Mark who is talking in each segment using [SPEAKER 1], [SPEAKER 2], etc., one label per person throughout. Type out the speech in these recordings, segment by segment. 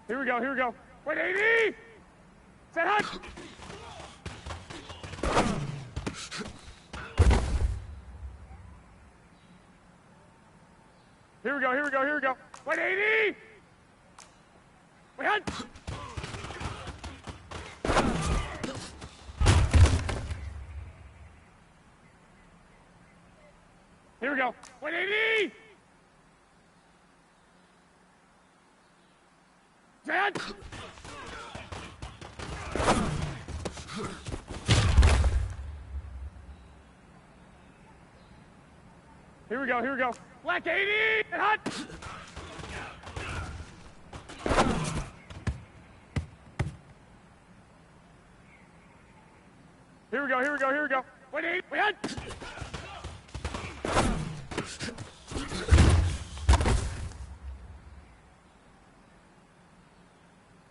[SPEAKER 1] Here we go, here we go. 180! Set hut! Here we go, here we go, here we go. 180! Wait, hunt! Here we go. 180! Set! Here we go, here we go. Black 80! And hot! Here we go, here we go, here we go. 180! We hot!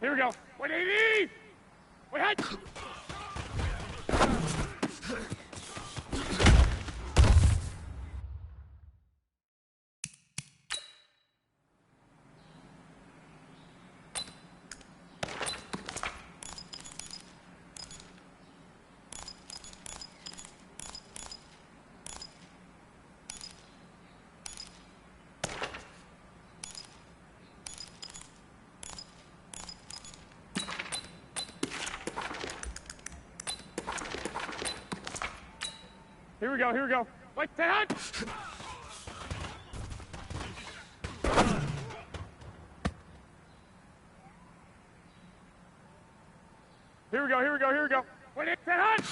[SPEAKER 1] Here we go. 180! We hot! Here we go, here we go. Wait, set hut! Here we go, here we go, here we go. Wait, set hut!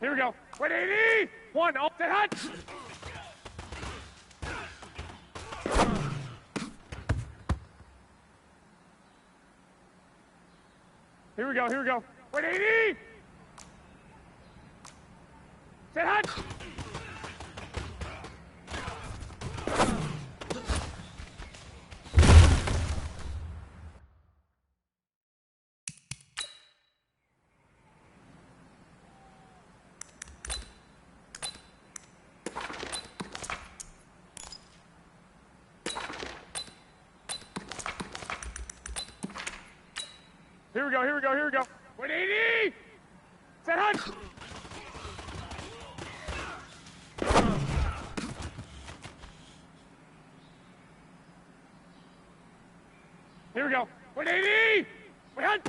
[SPEAKER 1] Here we go. 180! One, off set hut! Here we go, here we go. 180! Set hut! Here we go, here we go, here we go. 180! Set hut! Here we go. 180! Wait, hunt!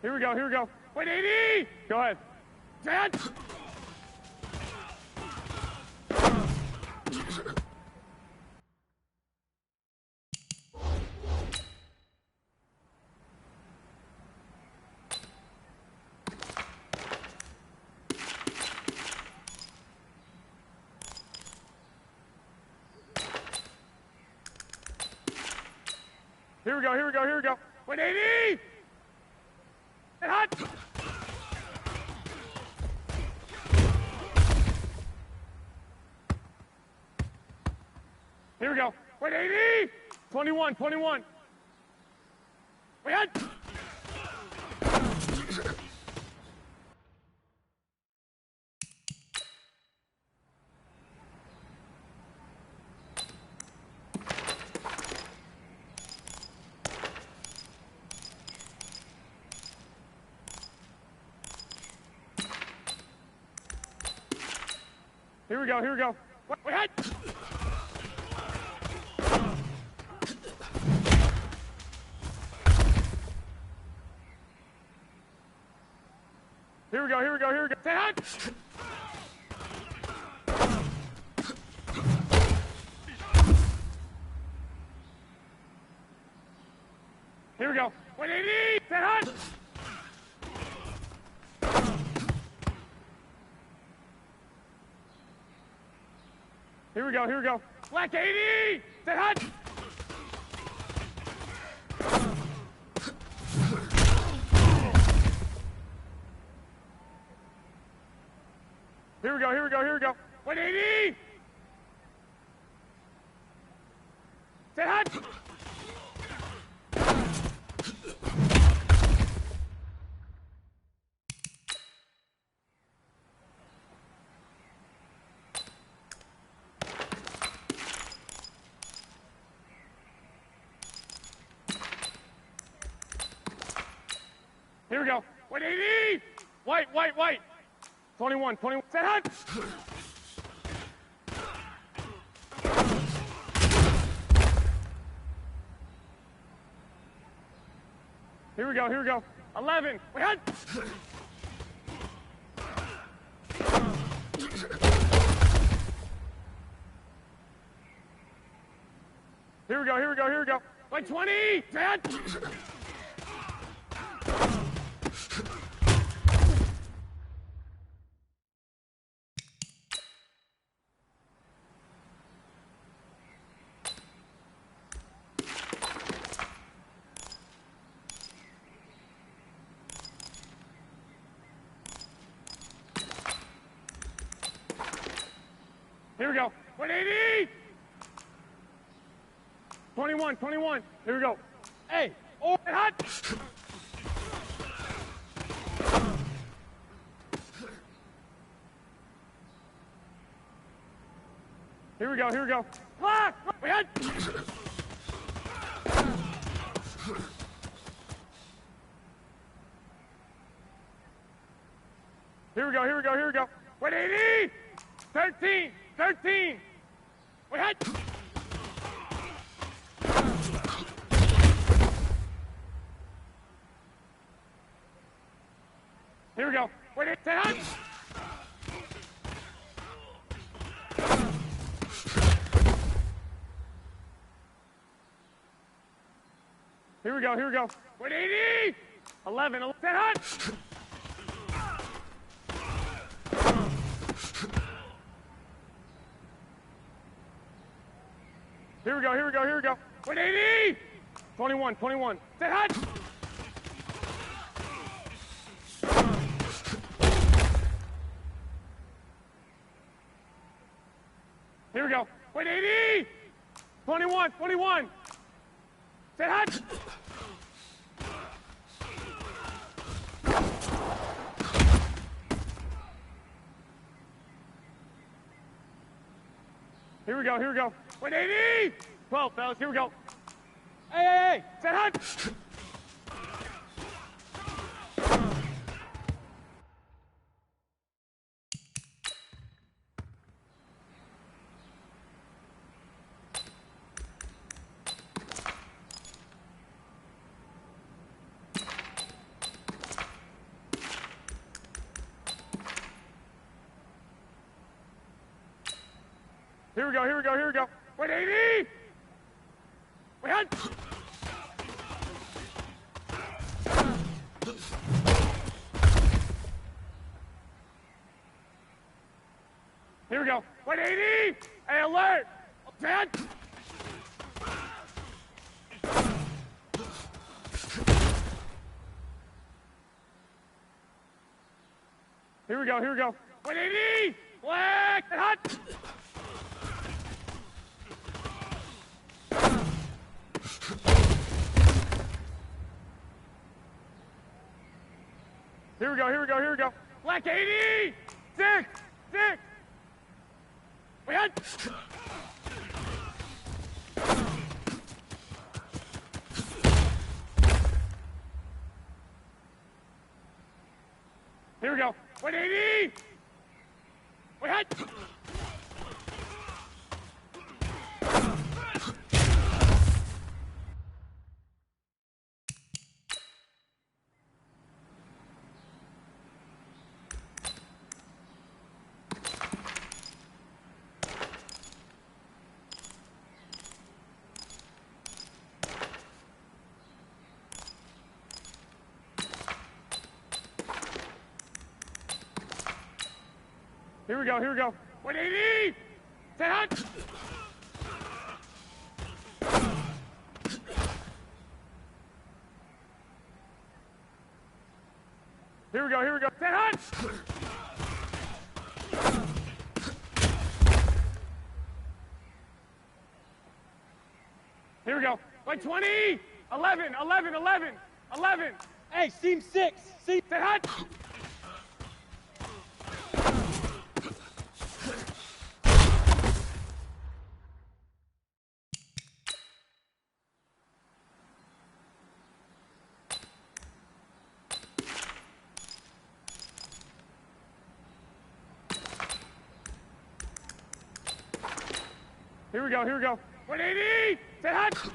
[SPEAKER 1] Here we go, here we go. 180! Go ahead. Set hut! Here we go, here we go, here we go. 180! And hot! Here we go. 180! 21, 21. Wait, hot! Here we go, here we go. Wait, hot! Here we go, here we go, here we go. Set hut! Here we go. 180! Set hut! Here we go, here we go. Black 80! Set hut! Here we go, here we go, here we go. 180! Set hut! Here we go. 180! White, white, white. 21, 21. Set hut! Here we go, here we go. 11. Wait, hut! Here we go, here we go, here we go. Wait, 20! Set hut! Here we go. 180! 21, 21. Here we go. Hey, oh, hot! Here we go, here we go. Lock! We hot! Here we go, here we go, here we go. 180! 13! 13! We hit! Here we go. Wait, it's hot! Here we go, here we go. 180! 11, set hot! Here we go, here we go, here we go. 180! 21, 21. Set hut! Here we go. 180! 21, 21. Set hut! Here we go, here we go. 180! 12, fellas, here we go. Hey, hey, hey! Set hut! Here we go, here we go, here we go. 180! Wait, hut! Here we go. 180! Hey, alert! Set! Here we go, here we go. 180! Black! Hut! Here we go, here we go, here we go. Black 80! 6! 6! We had... Here we go. 180! We had... Here we go, here we go. 180! Set hut! Here we go, here we go. Set hut! Wait, 20! 11, 11, 11, 11.
[SPEAKER 2] Hey, seam 6. Seam.
[SPEAKER 1] Set hut! Here we go, here we go. 180! Set hut!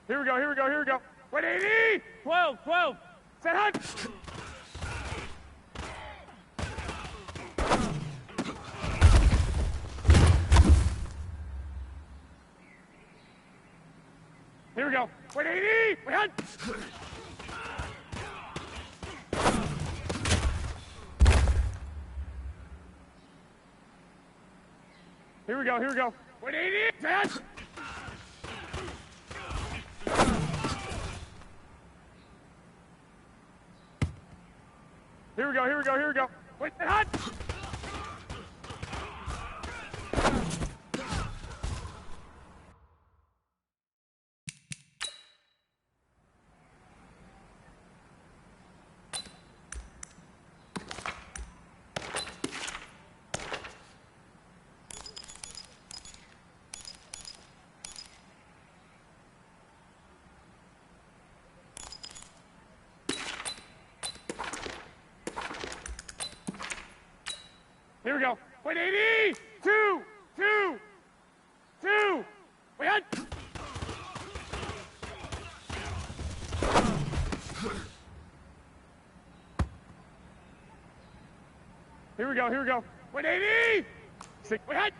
[SPEAKER 1] Here we go, here we go, here we go. 180! 12, 12. Set hut! Here we go. 180! Wait, hut! Here we go, here we go. 180! Set hut! Here we go, here we go, here we go. Wait, set hut! Here we go. 180! 2, 2, 2. Wait, hut! Here we go, here we go. 180! 6, wait, hut!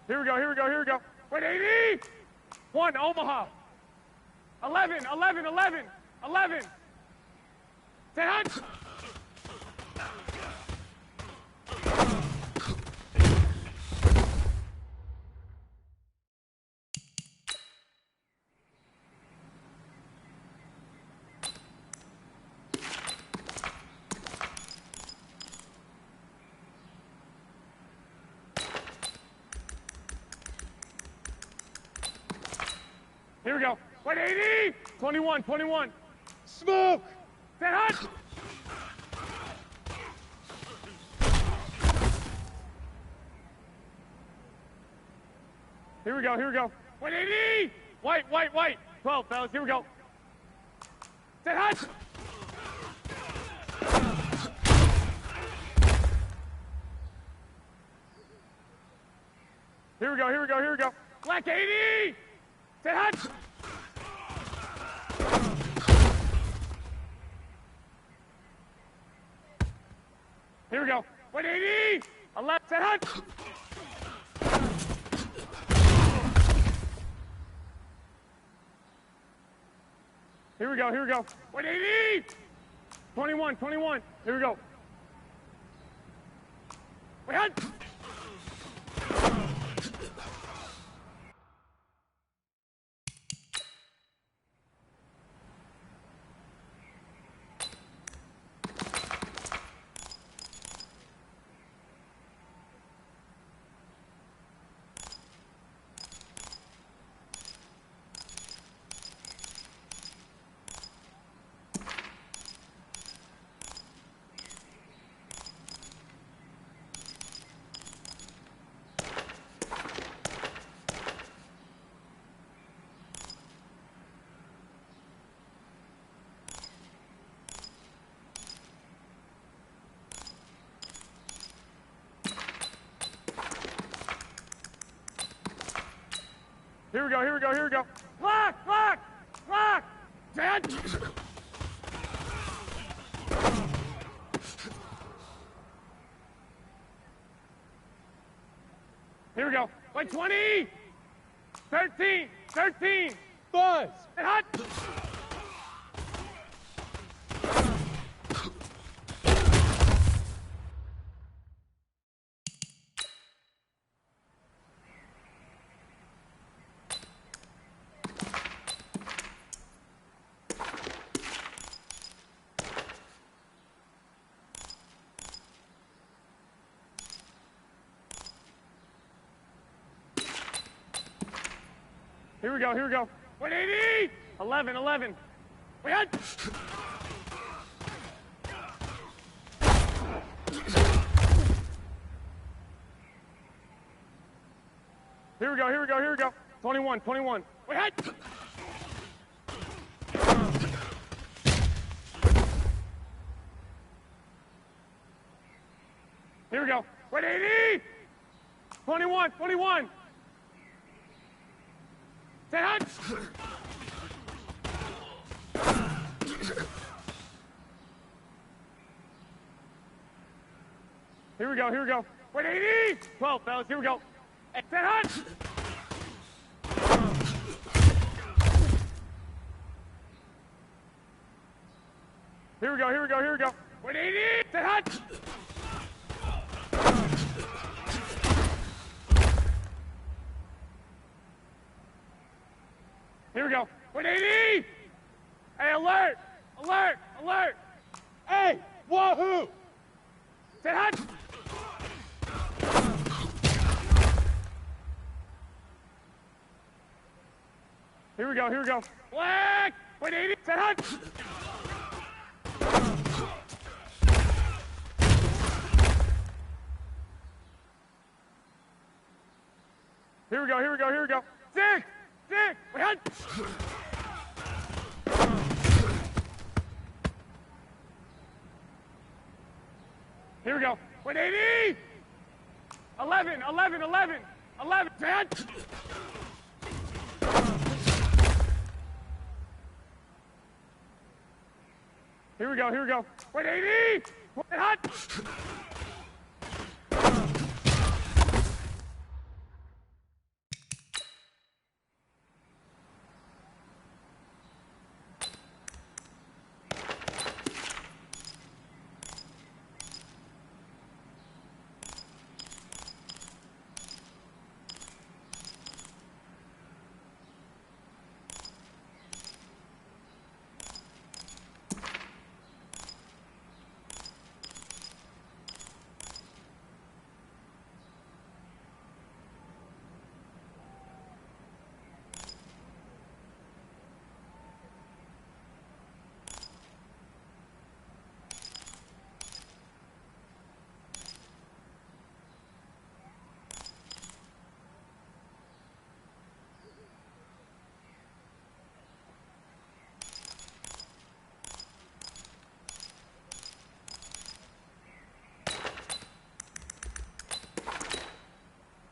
[SPEAKER 1] Here we go, here we go, here we go. 180! 1, Omaha. 11, 11, 11, 11. Set hut! Here we go. 180! 21, 21.
[SPEAKER 2] Smoke.
[SPEAKER 1] Set hut! Here we go, here we go. 180! White, white, white. 12, fellas, here we go. Set hut! Here we go, here we go, here we go. Black 80! Set hut! Here we go. 180! 11, set hut! Here we go, here we go. 180! 21, 21. Here we go. Wait, hut! Here we go, here we go, here we go. Block, block, block. Dead. Here we go. Wait, 20. 13, 13.
[SPEAKER 2] Buzz.
[SPEAKER 1] And hot. Here we go, here we go. 180! 11, 11. Wait, hut! Here we go, here we go, here we go. 21, 21. Wait, hut! Here we go. 180! 21, 21. 10 hut! Here we go, here we go. 180! 12, fellas, here we go. 10 hut! Here we go, here we go, here we go. 180! 10 hut! Here we go. 180! Hey, alert! Alert! Alert!
[SPEAKER 2] Hey, wahoo!
[SPEAKER 1] 10 hut! Here we go, here we go. Black! 180! 10 hut! Here we go, here we go, here we go. 6! 6! Wait, hut! Here we go. 180! 11, 11, 11. 11, 10! Here we go, here we go. 180! 10 hut!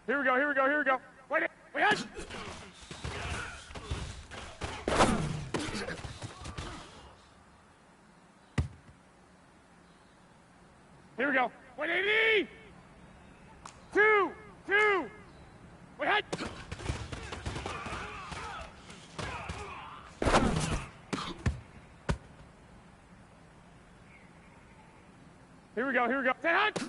[SPEAKER 1] Here we go, here we go, here we go. Wait, wait, hut! Here we go. 180! 2, 2. Wait, hut! Here we go, here we go. 10 hut!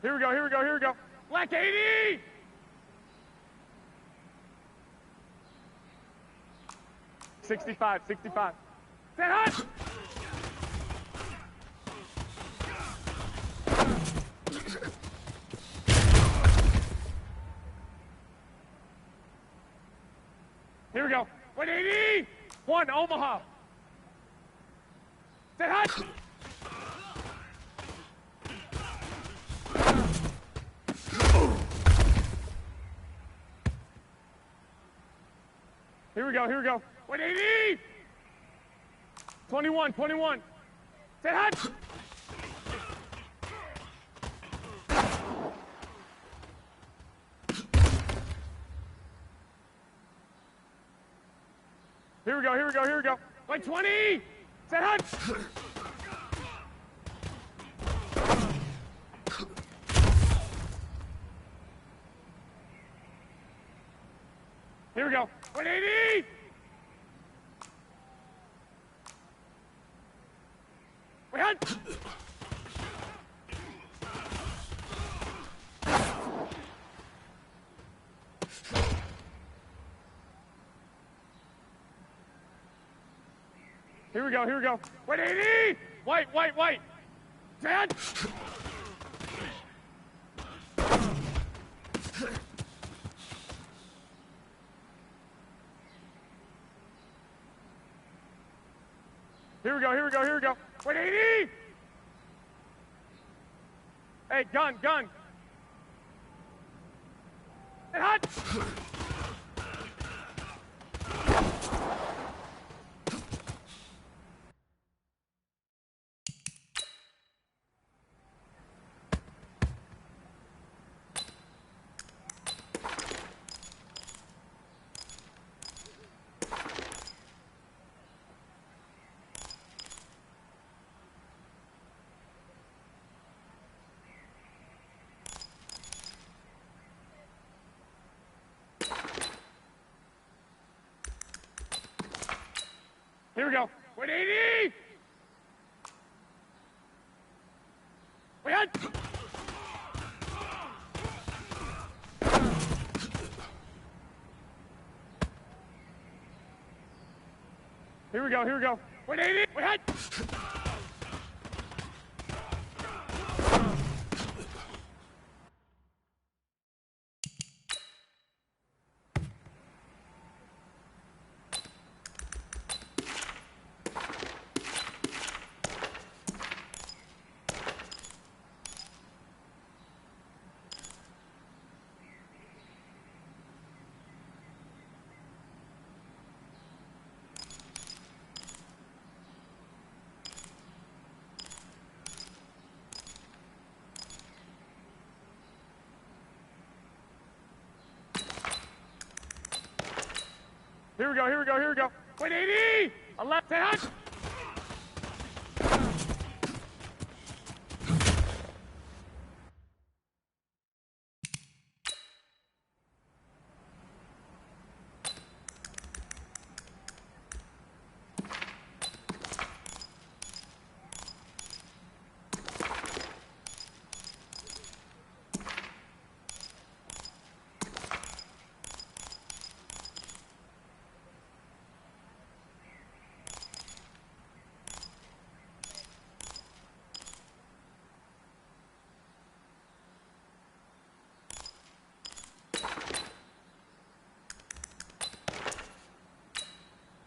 [SPEAKER 1] Here we go, here we go, here we go. Black 80! $65, $65. 10 hut! Here we go. 180! 1, Omaha. 10 hut! Here we go, here we go. 180! 21, 21. 10 hut! Here we go, here we go, here we go. Like 20! 10 hut! Here we go. 180! hunt! Here we go, here we go. 180! White, white, white! Stand! Here we go, here we go, here we go. 180! Hey, gun, gun. And hot! Here we go. 180! Wait, hunt! Here we go, here we go. 180! Wait, hunt! Here we go, here we go, here we go. 180! A left hand.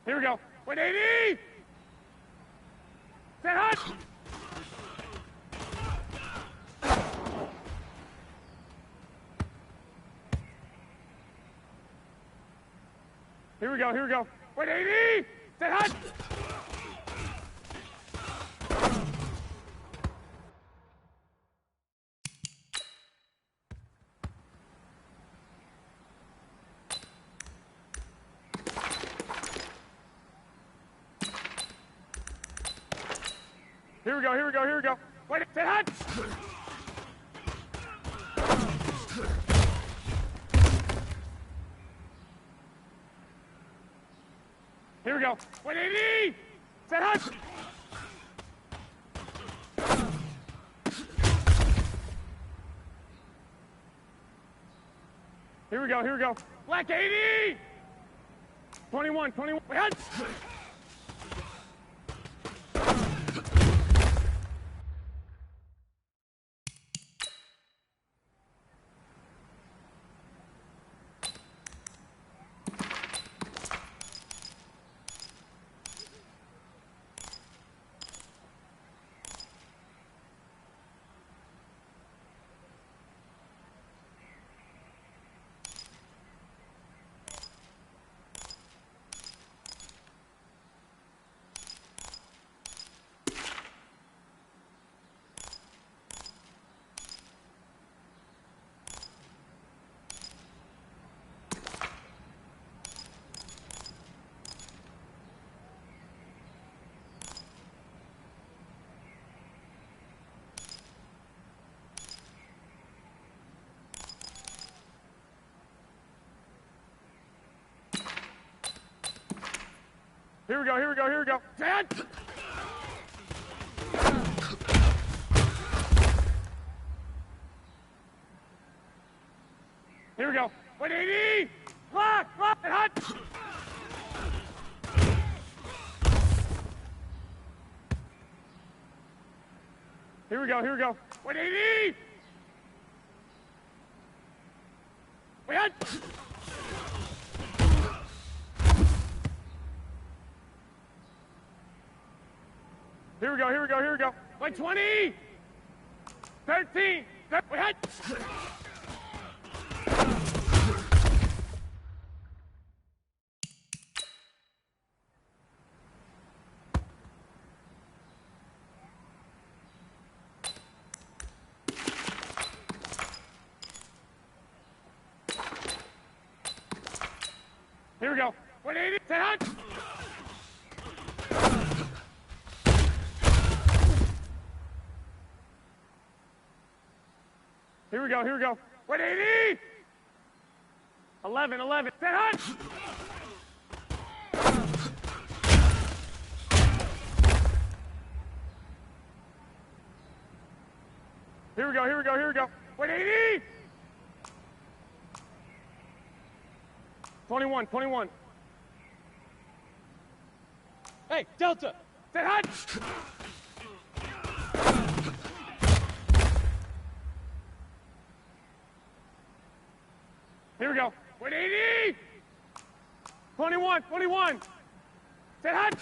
[SPEAKER 1] Here we go. 180! Set hunt! Here we go, here we go. 180! Set hunt! Here we go, here we go, here we go. Wait, set hunt! Here we go. 180! Set hunt! Here we go, here we go. Black 80! 21, 21. Wait, hunt! Here we go, here we go, here we go. Dad! 180. Lock, and hot. Here we go. 180. Wait, hot. Here we go. Wait, 20. 13. Wait, hot. Here we go. 180. 10 hot. Here we go. 180. 11. 10 hot. Here we go. 180. 21.
[SPEAKER 2] Hey, Delta!
[SPEAKER 1] 10 hot. Here we go. 180. 21. 10 hot.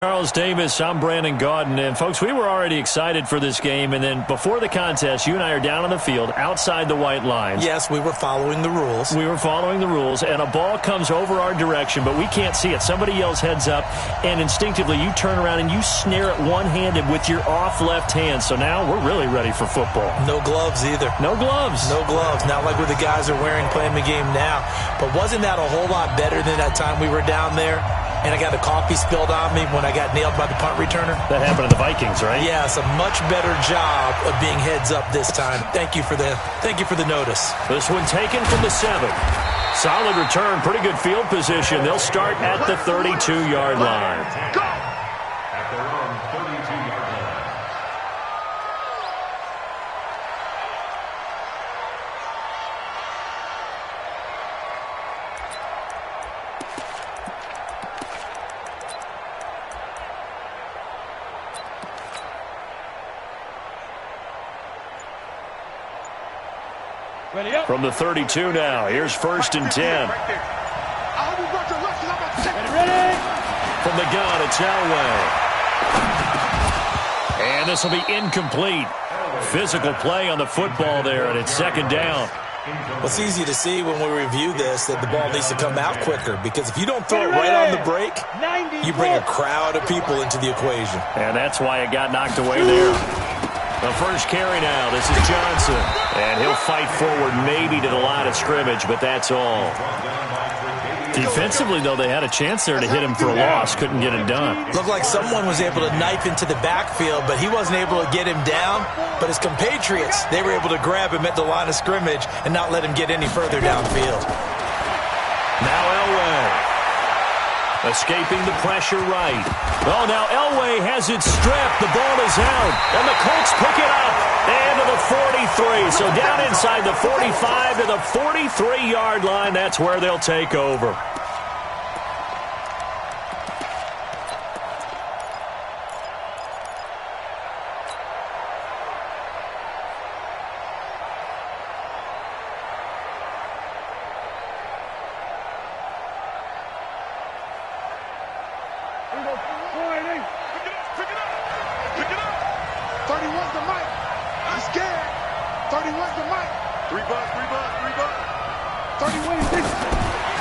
[SPEAKER 3] Charles Davis, I'm Brandon Gaudin, and folks, we were already excited for this game, and then before the contest, you and I are down on the field, outside the white lines.
[SPEAKER 4] Yes, we were following the rules.
[SPEAKER 3] We were following the rules, and a ball comes over our direction, but we can't see it. Somebody yells heads up, and instinctively you turn around and you snare it one-handed with your off left hand, so now we're really ready for football.
[SPEAKER 4] No gloves either.
[SPEAKER 3] No gloves.
[SPEAKER 4] No gloves, not like what the guys are wearing playing the game now. But wasn't that a whole lot better than that time we were down there? And I got the coffee spilled on me when I got nailed by the punt returner.
[SPEAKER 3] That happened to the Vikings, right?
[SPEAKER 4] Yes, a much better job of being heads up this time. Thank you for the notice.
[SPEAKER 3] This one taken from the 7. Solid return, pretty good field position. They'll start at the 32-yard line.
[SPEAKER 5] Go! At their own 32-yard line.
[SPEAKER 2] Ready up.
[SPEAKER 3] From the 32 now, here's 1st and 10.
[SPEAKER 2] Ready.
[SPEAKER 3] From the gun, it's Elway. And this will be incomplete. Physical play on the football there, and it's 2nd down.
[SPEAKER 4] Well, it's easy to see when we review this that the ball needs to come out quicker, because if you don't throw it right on the break, you bring a crowd of people into the equation.
[SPEAKER 3] And that's why it got knocked away there. The first carry now, this is Johnson. And he'll fight forward maybe to the line of scrimmage, but that's all. Defensively, though, they had a chance there to hit him for a loss. Couldn't get it done.
[SPEAKER 4] Looked like someone was able to knife into the backfield, but he wasn't able to get him down. But his compatriots, they were able to grab him at the line of scrimmage and not let him get any further downfield.
[SPEAKER 3] Now Elway. Escaping the pressure right. Oh, now Elway has it stripped. The ball is out. And the Colts pick it up. And to the 43. So down inside the 45 to the 43-yard line. That's where they'll take over.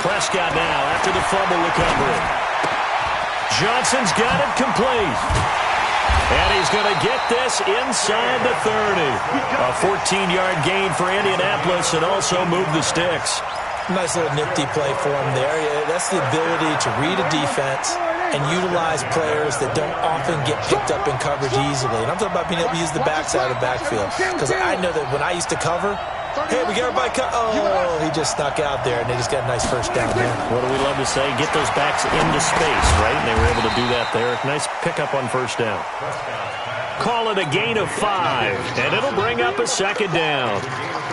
[SPEAKER 3] Prescott now after the fumble recovery. Johnson's got it complete. And he's going to get this inside the 30. A 14-yard gain for Indianapolis and also move the sticks.
[SPEAKER 4] Nice little nifty play for him there. That's the ability to read a defense and utilize players that don't often get picked up in coverage easily. And I'm talking about being able to use the backside of the backfield. Because I know that when I used to cover, hey, we got everybody cut. Oh, he just snuck out there, and they just got a nice first down there.
[SPEAKER 3] What do we love to say? Get those backs into space, right? And they were able to do that there. Nice pickup on first down. Call it a gain of 5, and it'll bring up a 2nd down.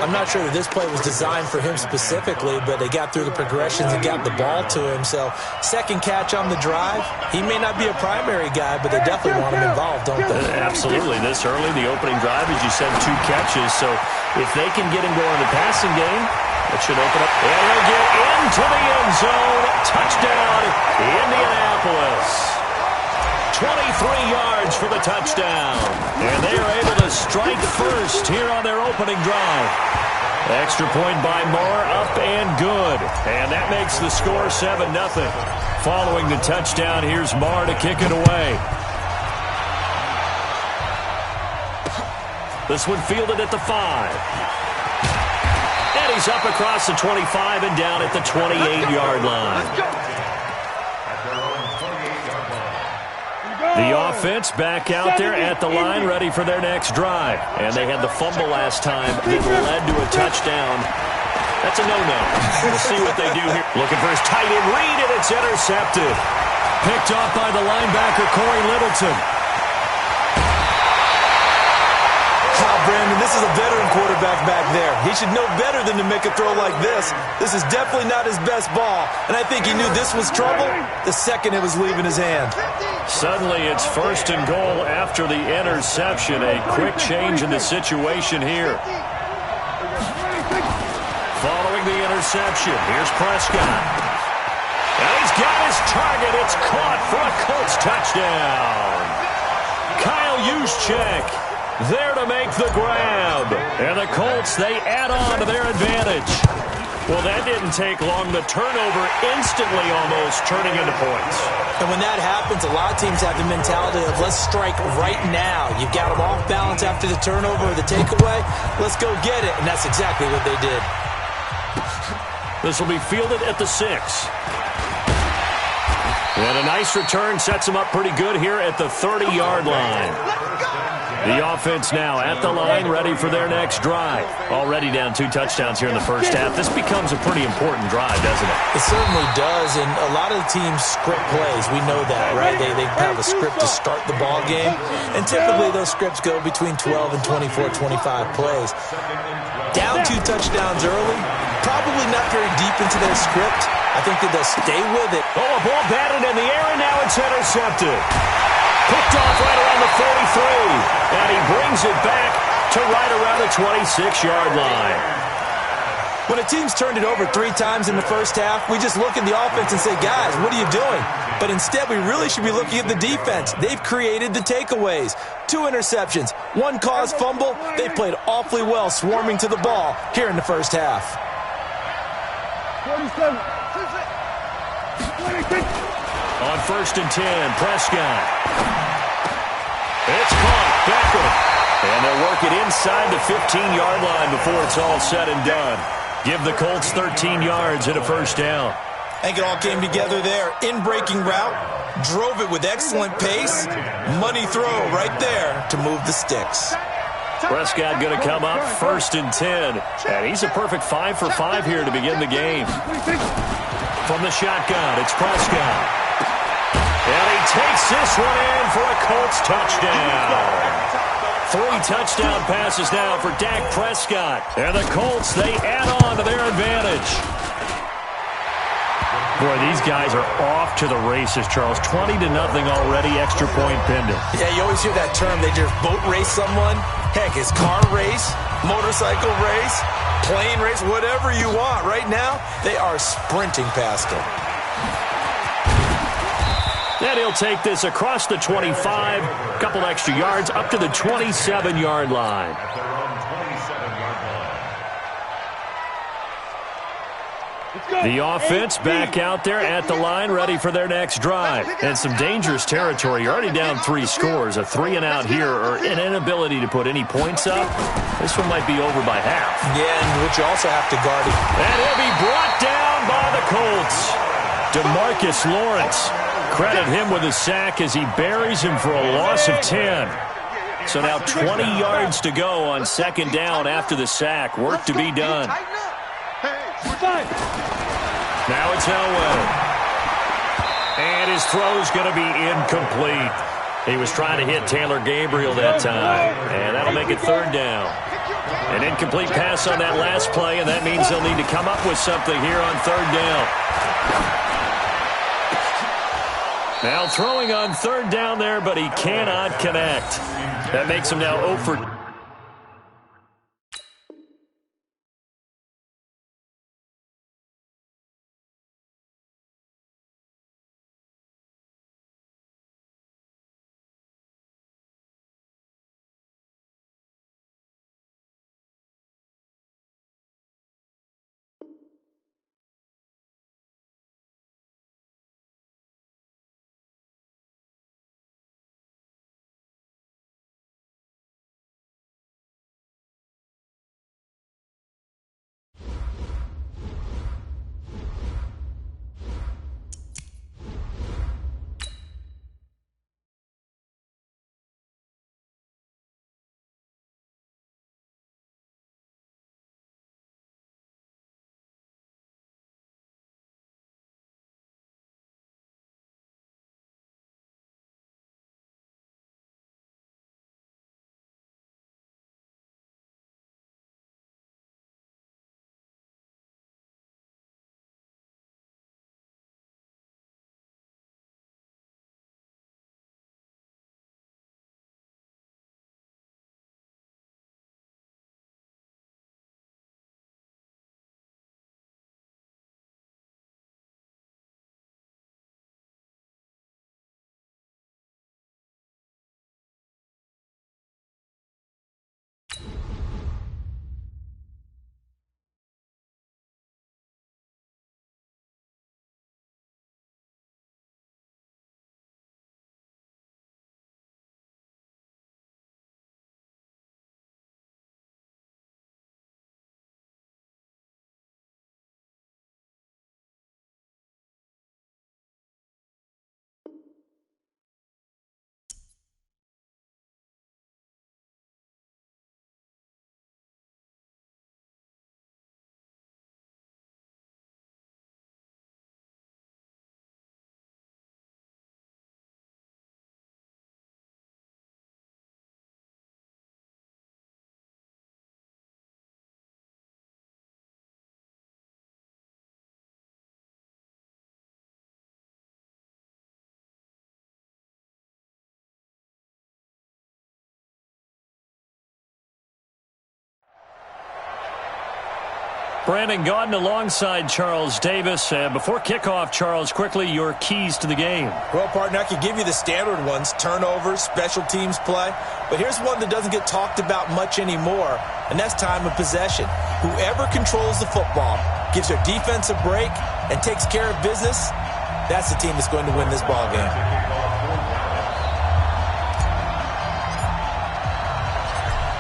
[SPEAKER 4] I'm not sure that this play was designed for him specifically, but they got through the progressions and got the ball to him. So, second catch on the drive. He may not be a primary guy, but they definitely want him involved, don't they?
[SPEAKER 3] Absolutely. This early, the opening drive, as you said, 2 catches. So, if they can get him going in the passing game, it should open up. And he'll get into the end zone. Touchdown, Indianapolis. 23 yards for the touchdown. And they are able to strike first here on their opening drive. Extra point by Moore, up and good. And that makes the score 7-0. Following the touchdown, here's Moore to kick it away. This one fielded at the 5. And he's up across the 25 and down at the 28-yard line. The offense back out there at the line, ready for their next drive. And they had the fumble last time that led to a touchdown. That's a no-no. We'll see what they do here. Looking for his tight end read, and it's intercepted. Picked off by the linebacker, Corey Littleton.
[SPEAKER 4] Brandon, this is a veteran quarterback back there. He should know better than to make a throw like this. This is definitely not his best ball, and I think he knew this was trouble the second it was leaving his hand.
[SPEAKER 3] Suddenly it's 1st and goal after the interception. A quick change in the situation here. Following the interception, here's Prescott. And he's got his target. It's caught for a Colts touchdown. Kyle Juszczyk there to make the grab. And the Colts, they add on to their advantage. Well, that didn't take long. The turnover instantly almost turning into points.
[SPEAKER 4] And when that happens, a lot of teams have the mentality of let's strike right now. You've got them off balance after the turnover or the takeaway. Let's go get it. And that's exactly what they did.
[SPEAKER 3] This will be fielded at the 6. And a nice return sets them up pretty good here at the 30-yard line. The offense now at the line, ready for their next drive. Already down 2 touchdowns here in the first half. This becomes a pretty important drive, doesn't it?
[SPEAKER 4] It certainly does, and a lot of the teams script plays. We know that, right? They have a script to start the ball game, and typically those scripts go between 12 and 24, 25 plays. Down 2 touchdowns early, probably not very deep into their script. I think that they'll stay with it.
[SPEAKER 3] Oh, a ball batted in the air, and now it's intercepted. Picked off right around the 43, and he brings it back to right around the 26-yard line.
[SPEAKER 4] When a team's turned it over 3 times in the first half, we just look at the offense and say, guys, what are you doing? But instead, we really should be looking at the defense. They've created the takeaways. 2 interceptions, 1 caused fumble. They played awfully well swarming to the ball here in the first half.
[SPEAKER 1] 47. 26.
[SPEAKER 3] On 1st and 10, Prescott. It's caught. Beckham. And they'll work it inside the 15-yard line before it's all said and done. Give the Colts 13 yards and a first down.
[SPEAKER 4] I think it all came together there. In-breaking route. Drove it with excellent pace. Money throw right there to move the sticks.
[SPEAKER 3] Prescott going to come up 1st and 10. And he's a perfect 5 for 5 here to begin the game. From the shotgun, it's Prescott. And he takes this one in for a Colts touchdown. 3 touchdown passes now for Dak Prescott. And the Colts, they add on to their advantage. Boy, these guys are off to the races, Charles. 20-0 already, extra point pending.
[SPEAKER 4] Yeah, you always hear that term. They just boat race someone. Heck, it's car race, motorcycle race, plane race, whatever you want. Right now, they are sprinting past them.
[SPEAKER 3] And he'll take this across the 25, a couple extra yards, up to the 27-yard line. The offense back out there at the line, ready for their next drive. And some dangerous territory. You're already down 3 scores. A 3-and-out here, or an inability to put any points up. This one might be over by half.
[SPEAKER 4] Yeah, and which you also have to guard it.
[SPEAKER 3] And he'll be brought down by the Colts. DeMarcus Lawrence. Credit him with a sack as he buries him for a loss of 10. So now 20 yards to go on 2nd down after the sack. Work to be done. Now it's Elway. And his throw's going to be incomplete. He was trying to hit Taylor Gabriel that time. And that'll make it 3rd down. An incomplete pass on that last play, and that means they'll need to come up with something here on 3rd down. Now throwing on 3rd down there, but he cannot connect. That makes him now 0 for Brandon Gaudin alongside Charles Davis. Before kickoff, Charles, quickly your keys to the game.
[SPEAKER 4] Well, partner, I can give you the standard ones, turnovers, special teams play. But here's one that doesn't get talked about much anymore, and that's time of possession. Whoever controls the football, gives their defense a break, and takes care of business, that's the team that's going to win this ball game.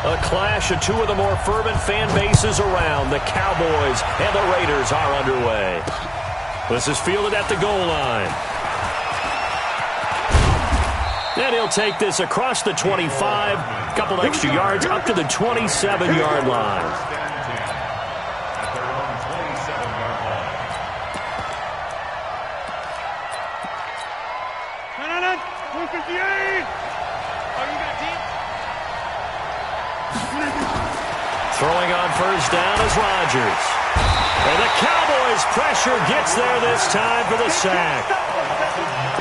[SPEAKER 3] A clash of two of the more fervent fan bases around. The Cowboys and the Raiders are underway. This is fielded at the goal line. And he'll take this across the 25. A couple extra yards up to the 27-yard line.
[SPEAKER 1] No. 158. Oh, you got deep?
[SPEAKER 3] Throwing on first down is Rodgers. And the Cowboys' pressure gets there this time for the sack.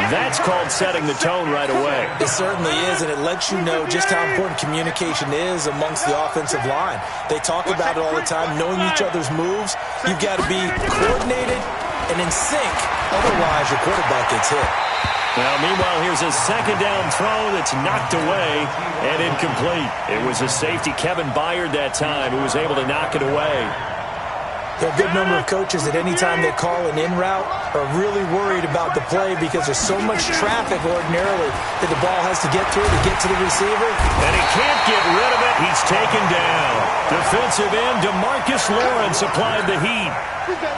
[SPEAKER 3] That's called setting the tone right away.
[SPEAKER 4] It certainly is, and it lets you know just how important communication is amongst the offensive line. They talk about it all the time, knowing each other's moves. You've got to be coordinated and in sync. Otherwise, your quarterback gets hit.
[SPEAKER 3] Now, meanwhile, here's a second down throw that's knocked away and incomplete. It was a safety, Kevin Byard, that time, who was able to knock it away.
[SPEAKER 4] There are a good number of coaches that any time they call an in route are really worried about the play because there's so much traffic ordinarily that the ball has to get through to get to the receiver.
[SPEAKER 3] And he can't get rid of it. He's taken down. Defensive end DeMarcus Lawrence applied the heat.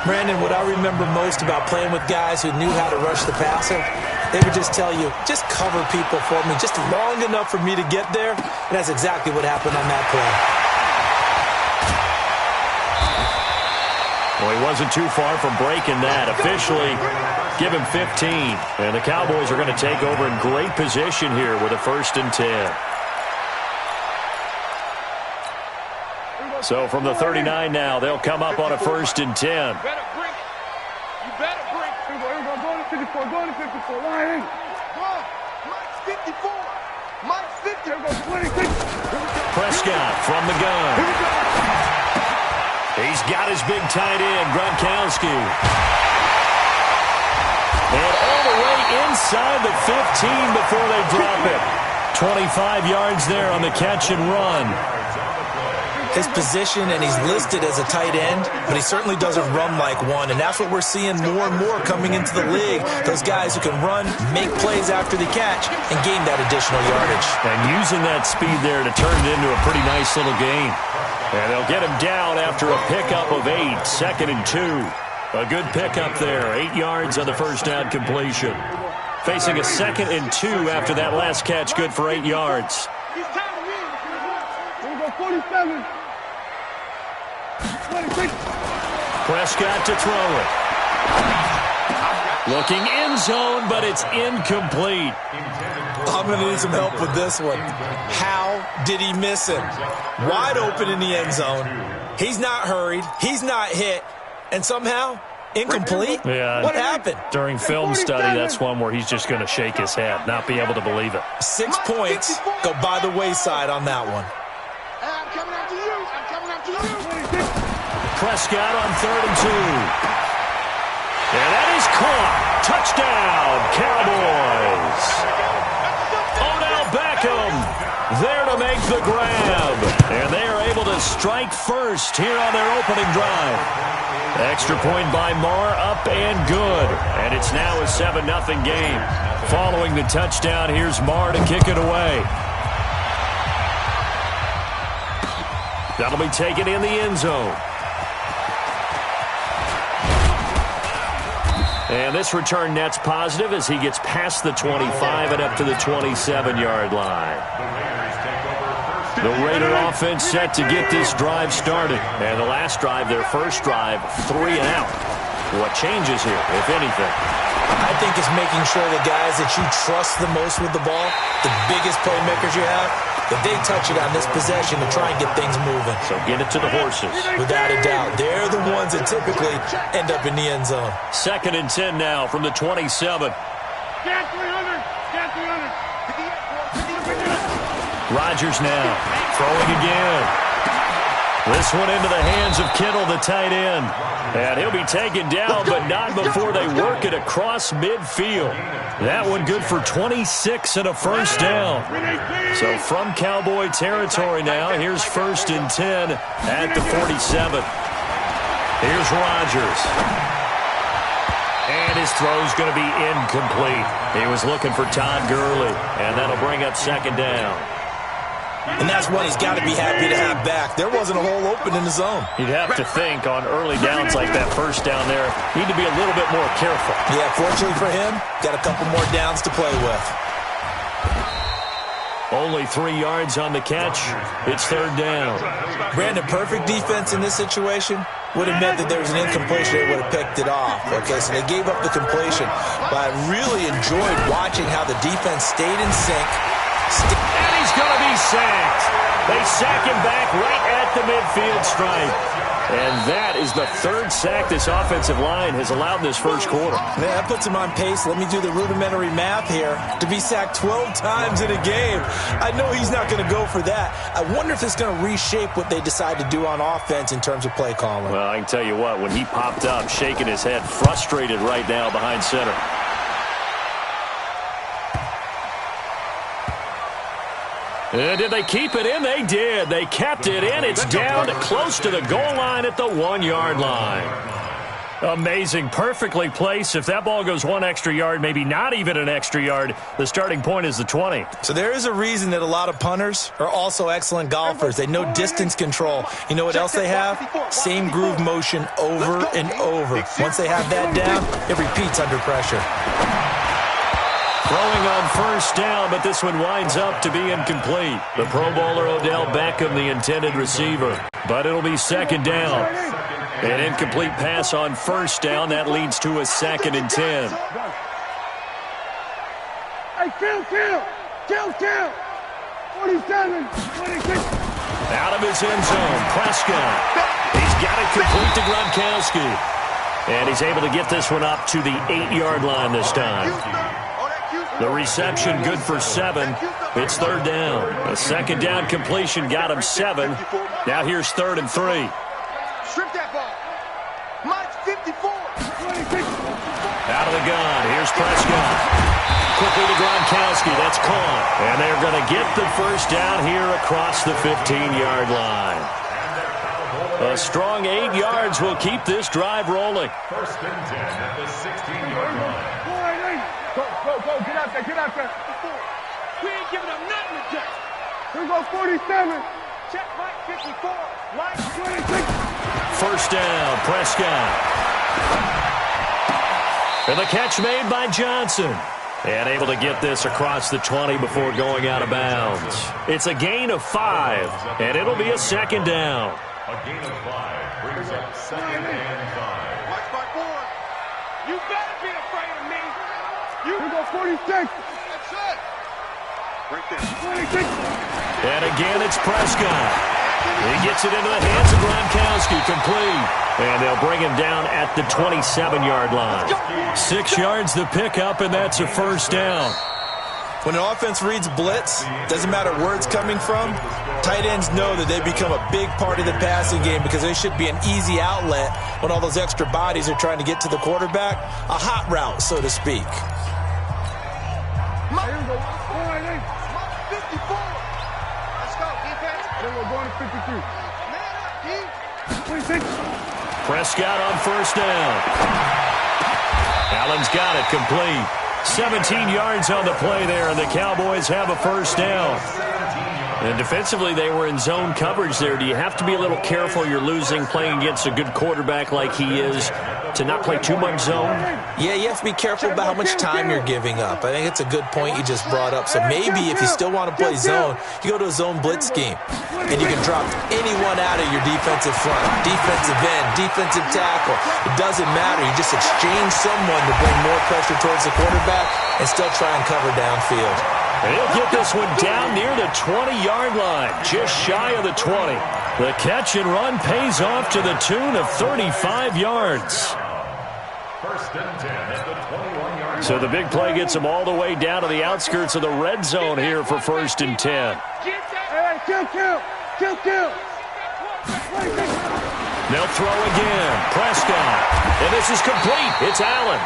[SPEAKER 4] Brandon, what I remember most about playing with guys who knew how to rush the passer, they would just tell you, just cover people for me, just long enough for me to get there. And that's exactly what happened on that play.
[SPEAKER 3] Well, he wasn't too far from breaking that. Officially, give him 15. And the Cowboys are going to take over in great position here with a 1st and 10. So from the 39 now, they'll come up on a 1st and 10.
[SPEAKER 1] You better bring it. You better bring it. Here we go. Going to 54. Going to 54. Line in. Mike's 54. Mike's 50. Here we go. 26.
[SPEAKER 3] Prescott from the gun.
[SPEAKER 1] Here we go.
[SPEAKER 3] He's got his big tight end, Gronkowski. And all the way inside the 15 before they drop it. 25 yards there on the catch and run.
[SPEAKER 4] His position, and he's listed as a tight end, but he certainly doesn't run like one, and that's what we're seeing more and more coming into the league. Those guys who can run, make plays after the catch, and gain that additional yardage.
[SPEAKER 3] And using that speed there to turn it into a pretty nice little game. And they'll get him down after a pickup of 8, 2nd and 2. A good pickup there, 8 yards on the first down completion. Facing a 2nd and 2 after that last catch, good for 8 yards.
[SPEAKER 1] Here we go. 47. 26.
[SPEAKER 3] Prescott to throw it. Looking end zone, but it's incomplete.
[SPEAKER 4] I'm going to need some help with this one. How did he miss him? Wide open in the end zone. He's not hurried. He's not hit. And somehow, incomplete?
[SPEAKER 3] Yeah.
[SPEAKER 4] What happened?
[SPEAKER 3] During film study, that's one where he's just going to shake his head, not be able to believe it.
[SPEAKER 4] 6 points go by the wayside on that one.
[SPEAKER 1] I'm coming after you. I'm coming after you.
[SPEAKER 3] Prescott on 3rd and 2. And that is caught. Touchdown, Cowboys. Odell Beckham there to make the grab. And they are able to strike first here on their opening drive. Extra point by Marr, up and good. And it's now a 7-0 game. Following the touchdown, here's Marr to kick it away. That'll be taken in the end zone. And this return net's positive as he gets past the 25 and up to the 27-yard line. The Raider offense set to get this drive started. And the last drive, their first drive, 3 and out. What changes here, if anything?
[SPEAKER 4] I think it's making sure the guys that you trust the most with the ball, the biggest playmakers you have, that they touch it on this possession to try and get things moving.
[SPEAKER 3] So get it to the horses.
[SPEAKER 4] Without a doubt. They're the ones that typically end up in the end zone.
[SPEAKER 3] 2nd and 10 now from the 27.
[SPEAKER 1] Scan 300. Scan 300.
[SPEAKER 3] Rodgers now throwing again. This one into the hands of Kittle, the tight end. And he'll be taken down, but not before they work it across midfield. That one good for 26 and a first down. So from Cowboy territory now, here's 1st and 10 at the 47. Here's Rodgers. And his throw's going to be incomplete. He was looking for Todd Gurley, and that'll bring up 2nd down.
[SPEAKER 4] And that's one he's got to be happy to have back. There wasn't a hole open in the zone.
[SPEAKER 3] You'd have to think on early downs like that first down there, need to be a little bit more careful.
[SPEAKER 4] Yeah, fortunately for him, got a couple more downs to play with.
[SPEAKER 3] Only 3 yards on the catch. It's 3rd down.
[SPEAKER 4] Brandon, perfect defense in this situation would have meant that there was an incompletion. They would have picked it off. Okay, so they gave up the completion. But I really enjoyed watching how the defense stayed in sync.
[SPEAKER 3] And he's going to be sacked. They sack him back right at the midfield stripe. And that is the 3rd sack this offensive line has allowed in this first quarter.
[SPEAKER 4] Man, that puts him on pace. Let me do the rudimentary math here. To be sacked 12 times in a game. I know he's not going to go for that. I wonder if it's going to reshape what they decide to do on offense in terms of play calling.
[SPEAKER 3] Well, I can tell you what, when he popped up, shaking his head, frustrated right now behind center. Did they keep it in? They did. They kept it in. It's down close to the goal line at the 1-yard line. Amazing. Perfectly placed. If that ball goes 1 extra yard, maybe not even an extra yard, the starting point is the 20.
[SPEAKER 4] So there is a reason that a lot of punters are also excellent golfers. They know distance control. You know what else they have? Same groove motion over and over. Once they have that down, it repeats under pressure.
[SPEAKER 3] Throwing on 1st down, but this one winds up to be incomplete. The Pro Bowler Odell Beckham, the intended receiver. But it'll be 2nd down. An incomplete pass on 1st down. That leads to a 2nd and 10.
[SPEAKER 1] Hey, kill. 47, 26.
[SPEAKER 3] Out of his end zone, Prescott. He's got it complete to Gronkowski. And he's able to get this one up to the 8-yard line this time. The reception good for 7. It's 3rd down. A 2nd down completion got him 7. Now here's 3rd and 3.
[SPEAKER 1] Strip that ball. Minus 54. 26.
[SPEAKER 3] Out of the gun. Here's Prescott. Quickly to Gronkowski. That's caught. And they're going to get the 1st down here across the 15-yard line. A strong 8 yards will keep this drive rolling.
[SPEAKER 5] 1st and 10 at the 16-yard line.
[SPEAKER 1] Go, get out there. We ain't giving up nothing today. Here goes 47. Check Mike 54. Mike 26.
[SPEAKER 3] 1st down, Prescott. And the catch made by Johnson. And able to get this across the 20 before going out of bounds. It's a gain of 5, and it'll be a 2nd down.
[SPEAKER 5] A gain of 5 brings up 2nd and 5.
[SPEAKER 1] Watch my board. You better be afraid of me. Here goes 46. That's it. Right there. 26.
[SPEAKER 3] And again, it's Prescott. He gets it into the hands of Gronkowski, complete. And they'll bring him down at the 27-yard line. 6 yards the pickup, and that's a 1st down.
[SPEAKER 4] When an offense reads blitz, doesn't matter where it's coming from, tight ends know that they become a big part of the passing game because they should be an easy outlet when all those extra bodies are trying to get to the quarterback. A hot route, so to speak.
[SPEAKER 1] Here we go. 54. Let's go, defense. Then we're going to 53. Man up, 26.
[SPEAKER 3] Prescott on 1st down. Allen's got it, complete. 17 yards on the play there, and the Cowboys have a 1st down. And defensively, they were in zone coverage there. Do you have to be a little careful? You're losing, playing against a good quarterback like he is, to not play too much zone?
[SPEAKER 4] Yeah, you have to be careful about how much time you're giving up. I think it's a good point you just brought up. So maybe if you still want to play zone, you go to a zone blitz scheme. And you can drop anyone out of your defensive front. Defensive end, defensive tackle. It doesn't matter. You just exchange someone to bring more pressure towards the quarterback and still try and cover downfield.
[SPEAKER 3] He'll get this one down near the 20-yard line, just shy of the 20. The catch and run pays off to the tune of 35 yards.
[SPEAKER 5] 1st and 10 at the 21-yard line.
[SPEAKER 3] So the big play gets them all the way down to the outskirts of the red zone here for 1st and 10.
[SPEAKER 1] Hey, kill.
[SPEAKER 3] They'll throw again. Prescott. And this is complete. It's Allen.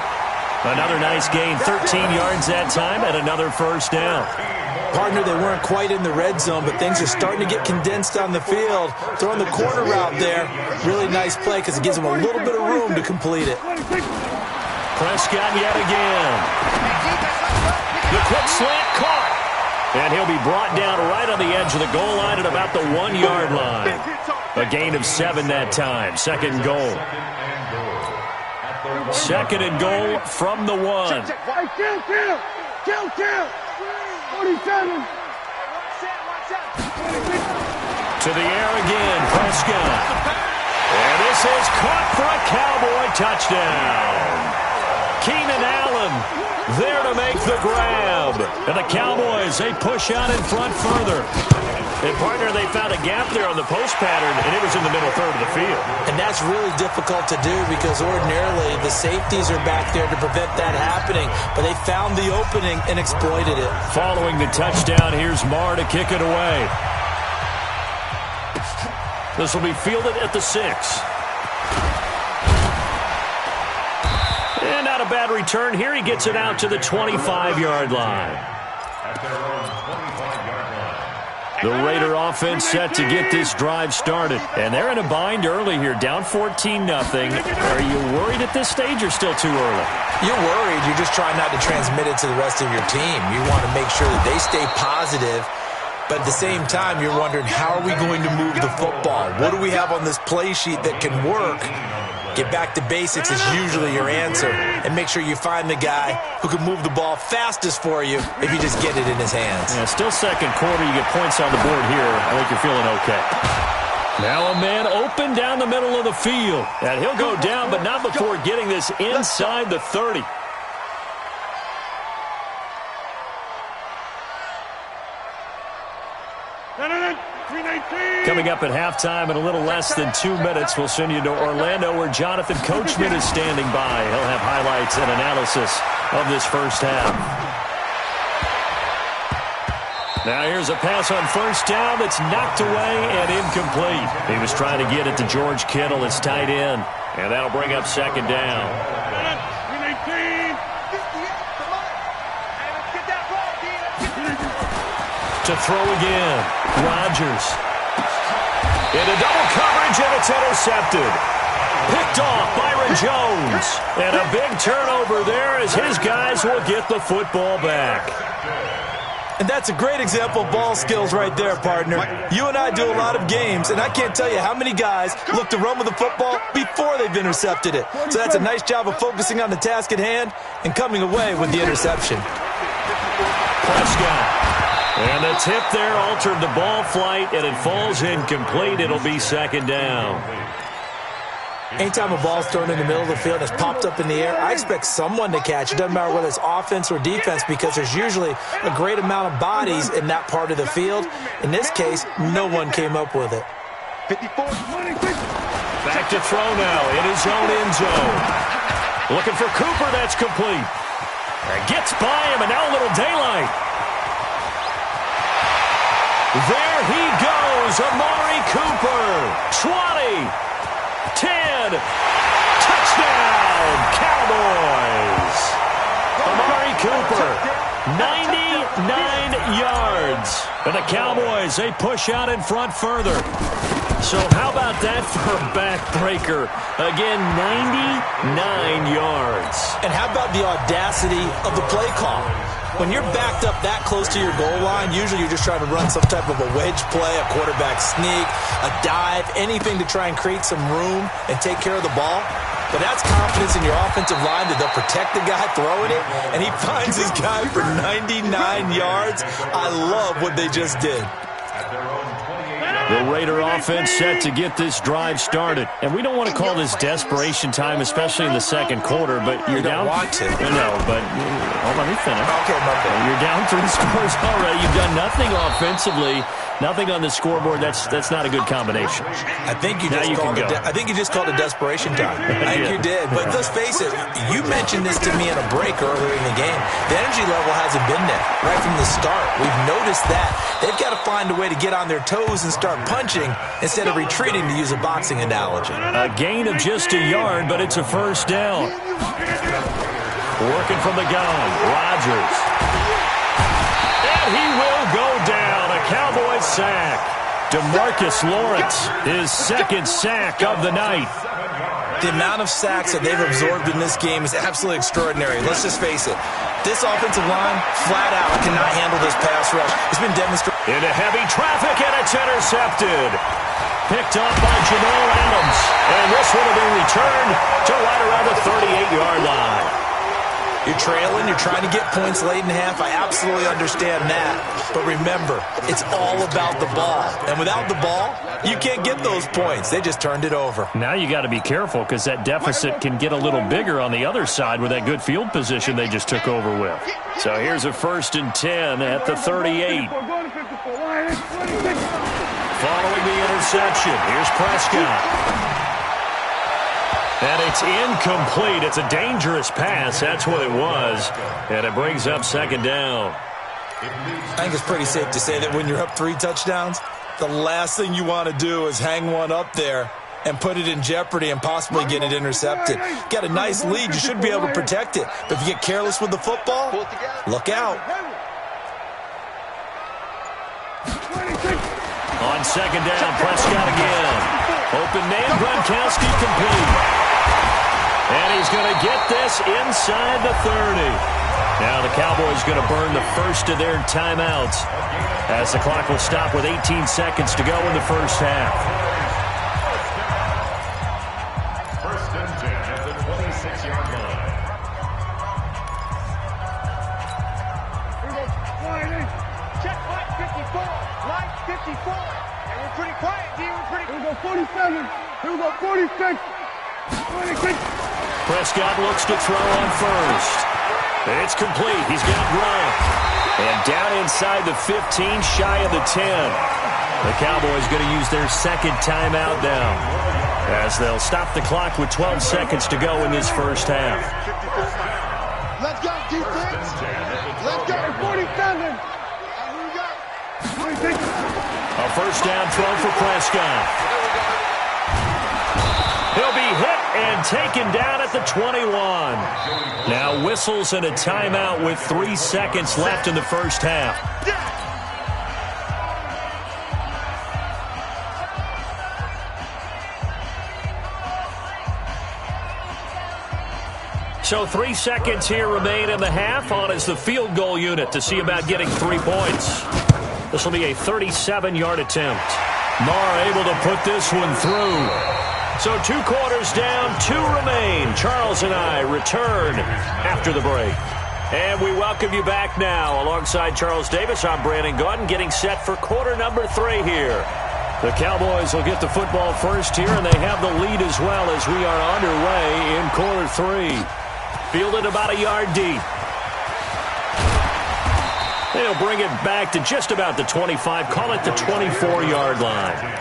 [SPEAKER 3] Another nice gain, 13 yards that time, and another first down.
[SPEAKER 4] Partner, they weren't quite in the red zone, but things are starting to get condensed on the field. Throwing the corner route there, really nice play because it gives them a little bit of room to complete it.
[SPEAKER 3] Prescott yet again. The quick slant caught. And he'll be brought down right on the edge of the goal line at about the 1-yard line. A gain of 7 that time. Second and goal. Second and goal from the 1.
[SPEAKER 1] Kill. 47.
[SPEAKER 3] To the air again, Prescott. And this is caught for a Cowboy touchdown. Keenan Allen there to make the grab. And the Cowboys, they push out in front further. And, partner, they found a gap there on the post pattern, and it was in the middle third of the field.
[SPEAKER 4] And that's really difficult to do because ordinarily the safeties are back there to prevent that happening. But they found the opening and exploited it.
[SPEAKER 3] Following the touchdown, here's Marr to kick it away. This will be fielded at the 6. And not a bad return here. He gets it out to the 25-yard line. The Raider offense set to get this drive started. And they're in a bind early here, down 14-0. Are you worried at this stage or still too early?
[SPEAKER 4] You're worried. You're just trying not to transmit it to the rest of your team. You want to make sure that they stay positive. But at the same time, you're wondering, how are we going to move the football? What do we have on this play sheet that can work? Get back to basics is usually your answer. And make sure you find the guy who can move the ball fastest for you if you just get it in his hands.
[SPEAKER 3] Yeah, still second quarter. You get points on the board here. I think you're feeling okay. Now a man open down the middle of the field. And he'll go down, but not before getting this inside the 30. Coming up at halftime in a little less than 2 minutes, we'll send you to Orlando where Jonathan Coachman is standing by. He'll have highlights and analysis of this first half. Now here's a pass on first down that's knocked away and incomplete. He was trying to get it to George Kittle, his tight end, and that'll bring up second down. To throw again, Rodgers. Into double coverage, and it's intercepted. Picked off Byron Jones. And a big turnover there as his guys will get the football back.
[SPEAKER 4] And that's a great example of ball skills right there, partner. You and I do a lot of games, and I can't tell you how many guys look to run with the football before they've intercepted it. So that's a nice job of focusing on the task at hand and coming away with the interception.
[SPEAKER 3] Prescott. And the tip there altered the ball flight, and it falls incomplete. It'll be second down.
[SPEAKER 4] Anytime a ball's thrown in the middle of the field and it's popped up in the air, I expect someone to catch it. Doesn't matter whether it's offense or defense because there's usually a great amount of bodies in that part of the field. In this case, no one came up with it.
[SPEAKER 1] 54.
[SPEAKER 3] Back to throw now in his own end zone. Looking for Cooper. That's complete. Gets by him, and now a little daylight. There he goes, Amari Cooper. 20, 10, touchdown, Cowboys. Amari Cooper, 99 yards. And the Cowboys, they push out in front further. So how about that for a backbreaker? Again, 99 yards.
[SPEAKER 4] And how about the audacity of the play call? When you're backed up that close to your goal line, usually you're just trying to run some type of a wedge play, a quarterback sneak, a dive, anything to try and create some room and take care of the ball. But that's confidence in your offensive line that they'll protect the guy throwing it, and he finds his guy for 99 yards. I love what they just did.
[SPEAKER 3] The Raider offense set to get this drive started. And we don't want to call this desperation time, especially in the second quarter, but you're down.
[SPEAKER 4] You don't want to.
[SPEAKER 3] No, but let me finish.
[SPEAKER 4] Okay, my bad.
[SPEAKER 3] You're down 3 scores already. You've done nothing offensively, nothing on the scoreboard. That's not a good combination.
[SPEAKER 4] I think you just called it desperation time. I think you did. But let's face it, you mentioned this to me in a break earlier in the game. The energy level hasn't been there right from the start. We've noticed that. They've got to find a way to get on their toes and start start punching instead of retreating, to use a boxing analogy.
[SPEAKER 3] A gain of just a yard, but it's a first down. Working from the gun, Rodgers. And he will go down. A Cowboys sack. DeMarcus Lawrence, his second sack of the night.
[SPEAKER 4] The amount of sacks that they've absorbed in this game is absolutely extraordinary. Let's just face it. This offensive line, flat out, cannot handle this pass rush. It's been demonstrated.
[SPEAKER 3] Into heavy traffic, and it's intercepted. Picked up by Jamal Adams. And this one will be returned to right around the 38-yard line.
[SPEAKER 4] You're trailing, you're trying to get points late in half. I absolutely understand that. But remember, it's all about the ball. And without the ball, you can't get those points. They just turned it over.
[SPEAKER 3] Now you got to be careful because that deficit can get a little bigger on the other side with that good field position they just took over with. So here's a 1st and 10 at the 38. Following the interception, here's Prescott. And it's incomplete. It's a dangerous pass. That's what it was. And it brings up 2nd down.
[SPEAKER 4] I think it's pretty safe to say that when you're up 3 touchdowns, the last thing you want to do is hang one up there and put it in jeopardy and possibly get it intercepted. Got a nice lead. You should be able to protect it. But if you get careless with the football, look out.
[SPEAKER 3] On 2nd down, Prescott again. Open man, Gronkowski complete. And he's going to get this inside the 30. Now the Cowboys going to burn the first of their timeouts as the clock will stop with 18 seconds to go in the first half.
[SPEAKER 5] 1st and 10 at the 26-yard line.
[SPEAKER 1] Check line 54. Line 54. And we're pretty quiet, D. We're pretty. Here we go, 47. Here we go, 46. 26.
[SPEAKER 3] Prescott looks to throw on first. It's complete. He's got Gronk. And down inside the 15, shy of the 10. The Cowboys going to use their 2nd timeout now, as they'll stop the clock with 12 seconds to go in this first half.
[SPEAKER 1] Let's go, defense. Let's go, 47. And we got 26.
[SPEAKER 3] A first down throw for Prescott. He'll be hit and taken down at the 21. Now whistles and a timeout with 3 seconds left in the first half. So 3 seconds here remain in the half. On is the field goal unit to see about getting 3 points. This will be a 37-yard attempt. Marr able to put this one through. So 2 quarters down, 2 remain. Charles and I return after the break. And we welcome you back now. Alongside Charles Davis, I'm Brandon Gaudin, getting set for quarter number 3 here. The Cowboys will get the football first here, and they have the lead as well as we are underway in quarter 3. Fielded about a yard deep. They'll bring it back to just about the 25, call it the 24-yard line.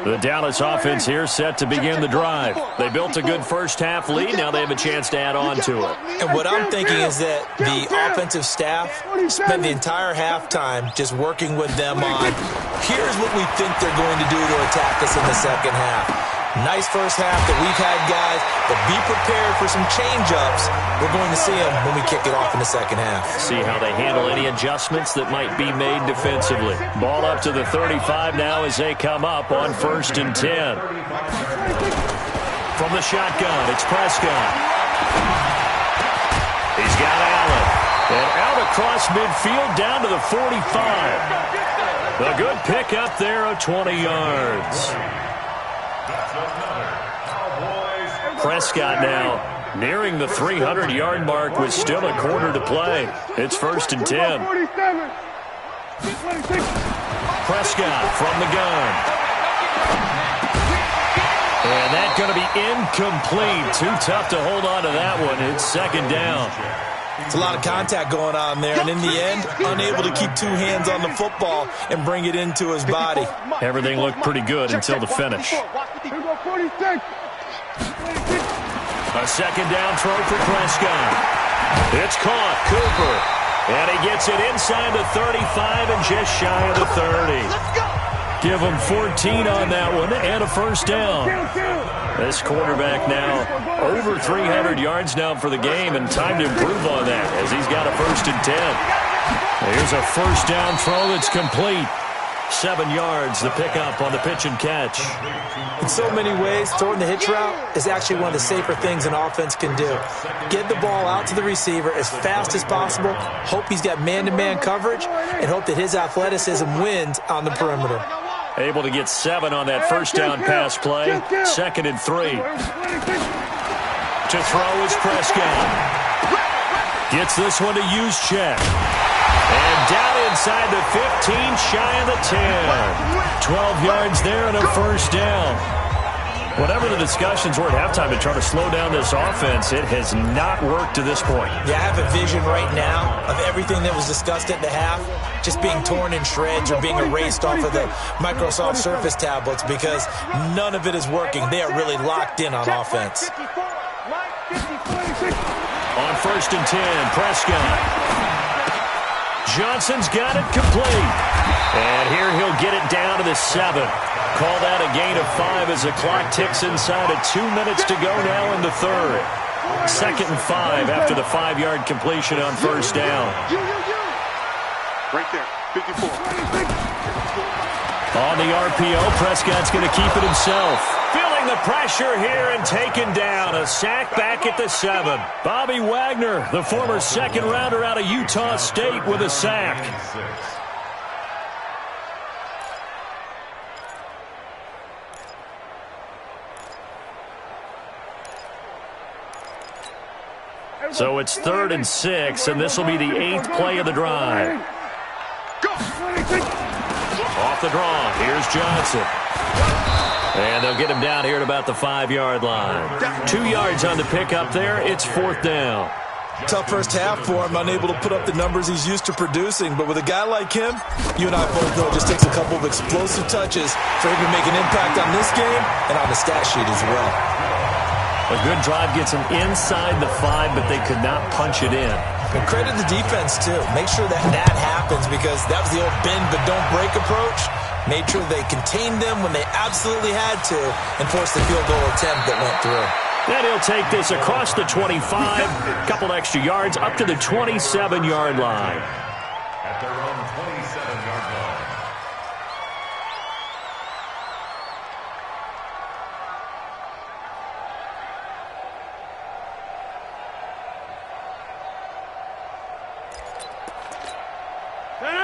[SPEAKER 3] The Dallas offense here set to begin the drive. They built a good first half lead. Now they have a chance to add on to it.
[SPEAKER 4] And what I'm thinking is that the offensive staff spent the entire halftime just working with them on, here's what we think they're going to do to attack us in the second half. Nice first half that we've had, guys, but be prepared for some change-ups. We're going to see them when we kick it off in the second half.
[SPEAKER 3] See how they handle any adjustments that might be made defensively. Ball up to the 35 now as they come up on 1st and 10. From the shotgun, it's Prescott. He's got Allen. And out across midfield down to the 45. A good pick up there of 20 yards. Prescott now nearing the 300-yard mark with still a quarter to play. It's 1st and 10. Prescott from the gun. And that's going to be incomplete. Too tough to hold on to that one. It's 2nd down.
[SPEAKER 4] It's a lot of contact going on there, and in the end, unable to keep 2 hands on the football and bring it into his body.
[SPEAKER 3] Everything looked pretty good until the finish. A 2nd down throw for Prescott. It's caught. Cooper. And he gets it inside the 35 and just shy of the 30. Give him 14 on that one and a first down. This quarterback now over 300 yards now for the game, and time to improve on that as he's got a 1st and 10. Here's a first down throw that's complete. 7 yards, the pickup on the pitch and catch.
[SPEAKER 4] In so many ways, throwing the hitch route is actually one of the safer things an offense can do. Get the ball out to the receiver as fast as possible, hope he's got man-to-man coverage, and hope that his athleticism wins on the perimeter.
[SPEAKER 3] Able to get 7 on that first down pass play. 2nd and 3. To throw is Prescott. Gets this one to Juszczyk. And down inside the 15, shy of the 10. 12 yards there and a first down. Whatever the discussions were at halftime to try to slow down this offense, it has not worked to this point.
[SPEAKER 4] Yeah, I have a vision right now of everything that was discussed at the half just being torn in shreds or being erased off of the Microsoft Surface tablets because none of it is working. They are really locked in on offense.
[SPEAKER 3] On 1st and 10, Prescott. Johnson's got it complete. And here he'll get it down to the 7. Call that a gain of 5 as the clock ticks inside of 2 minutes to go now in the 3rd. 2nd and 5 after the 5-yard completion on first down.
[SPEAKER 1] Right there, 54.
[SPEAKER 3] On the RPO, Prescott's going to keep it himself. Feeling the pressure here and taken down. A sack back at the 7. Bobby Wagner, the former second-rounder out of Utah State, with a sack. So it's 3rd and 6, and this will be the 8th play of the drive. Off the draw, here's Johnson. And they'll get him down here at about the 5-yard line. 2 yards on the pickup there. It's 4th down.
[SPEAKER 4] Tough first half for him, unable to put up the numbers he's used to producing. But with a guy like him, you and I both know it just takes a couple of explosive touches for him to make an impact on this game and on the stat sheet as well.
[SPEAKER 3] A good drive gets them inside the 5, but they could not punch it in.
[SPEAKER 4] And credit the defense, too. Make sure that happens because that was the old bend but don't break approach. Made sure they contained them when they absolutely had to and forced the field goal attempt that went through.
[SPEAKER 3] Then he'll take this across the 25, a couple extra yards, up to the 27-yard line.
[SPEAKER 5] At their own 27-yard line.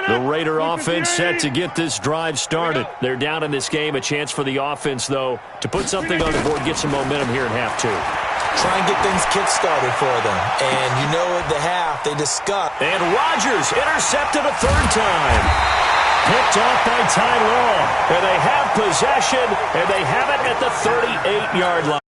[SPEAKER 3] The Raider offense set to get this drive started. They're down in this game. A chance for the offense, though, to put something on the board, get some momentum here in half 2.
[SPEAKER 4] Try and get things kick-started for them. And you know at the half, they discussed.
[SPEAKER 3] And Rodgers intercepted a 3rd time. Picked off by Ty Law. And they have possession, and they have it at the 38-yard line.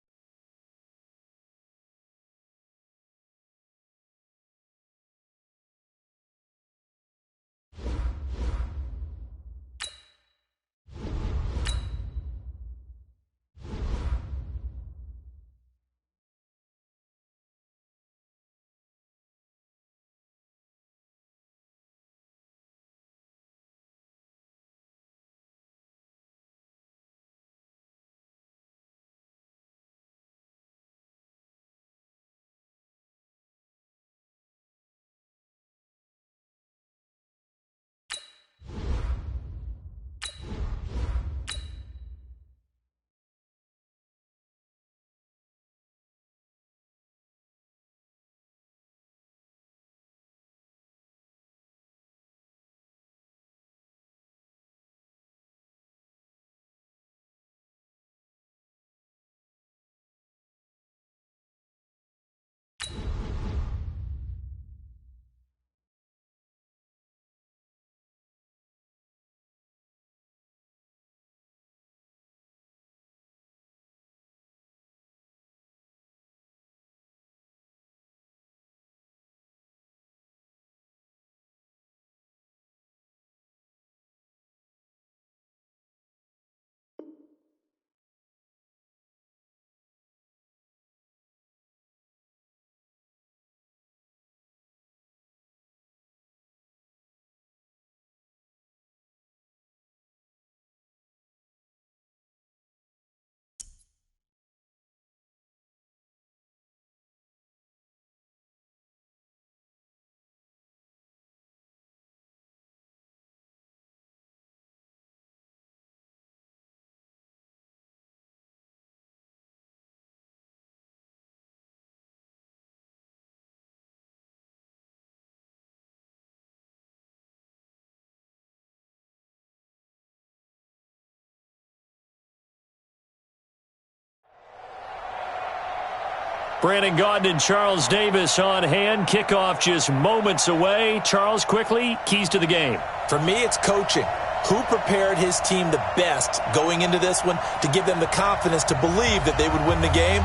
[SPEAKER 3] Brandon Gaudin and Charles Davis on hand. Kickoff just moments away. Charles, quickly, keys to the game.
[SPEAKER 4] For me, it's coaching. Who prepared his team the best going into this one to give them the confidence to believe that they would win the game?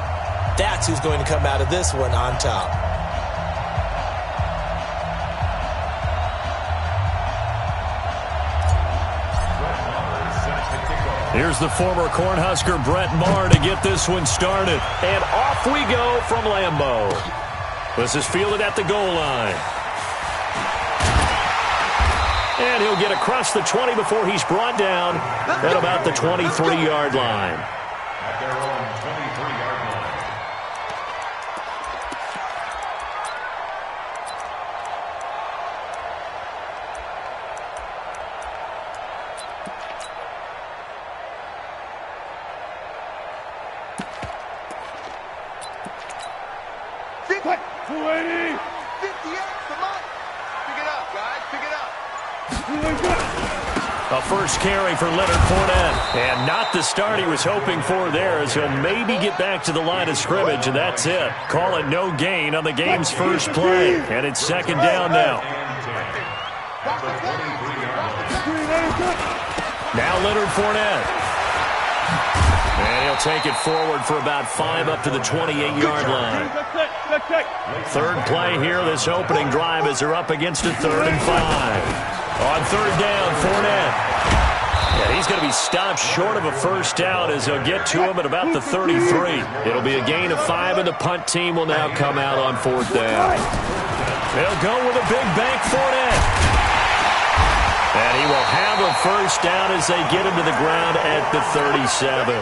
[SPEAKER 4] That's who's going to come out of this one on top.
[SPEAKER 3] Here's the former Cornhusker Brett Maher to get this one started. And off we go from Lambeau. This is fielded at the goal line. And he'll get across the 20 before he's brought down at about the 23-yard line.
[SPEAKER 5] At their own 23-yard line.
[SPEAKER 1] What? 280.
[SPEAKER 6] 58, come on. Pick it up, guys. Pick it up.
[SPEAKER 3] A first carry for Leonard Fournette. And not the start he was hoping for there, as he'll maybe get back to the line of scrimmage, and that's it. Call it no gain on the game's first play. And it's second down now. Now Leonard Fournette. And he'll take it forward for about 5 up to the 28-yard line. Third play here, this opening drive, as they're up against a 3rd and 5. On third down, Fournette. And he's going to be stopped short of a first down as they'll get to him at about the 33. It'll be a gain of 5, and the punt team will now come out on 4th down. They'll go with a big bank, Fournette. And he will have a first down as they get him to the ground at the 37.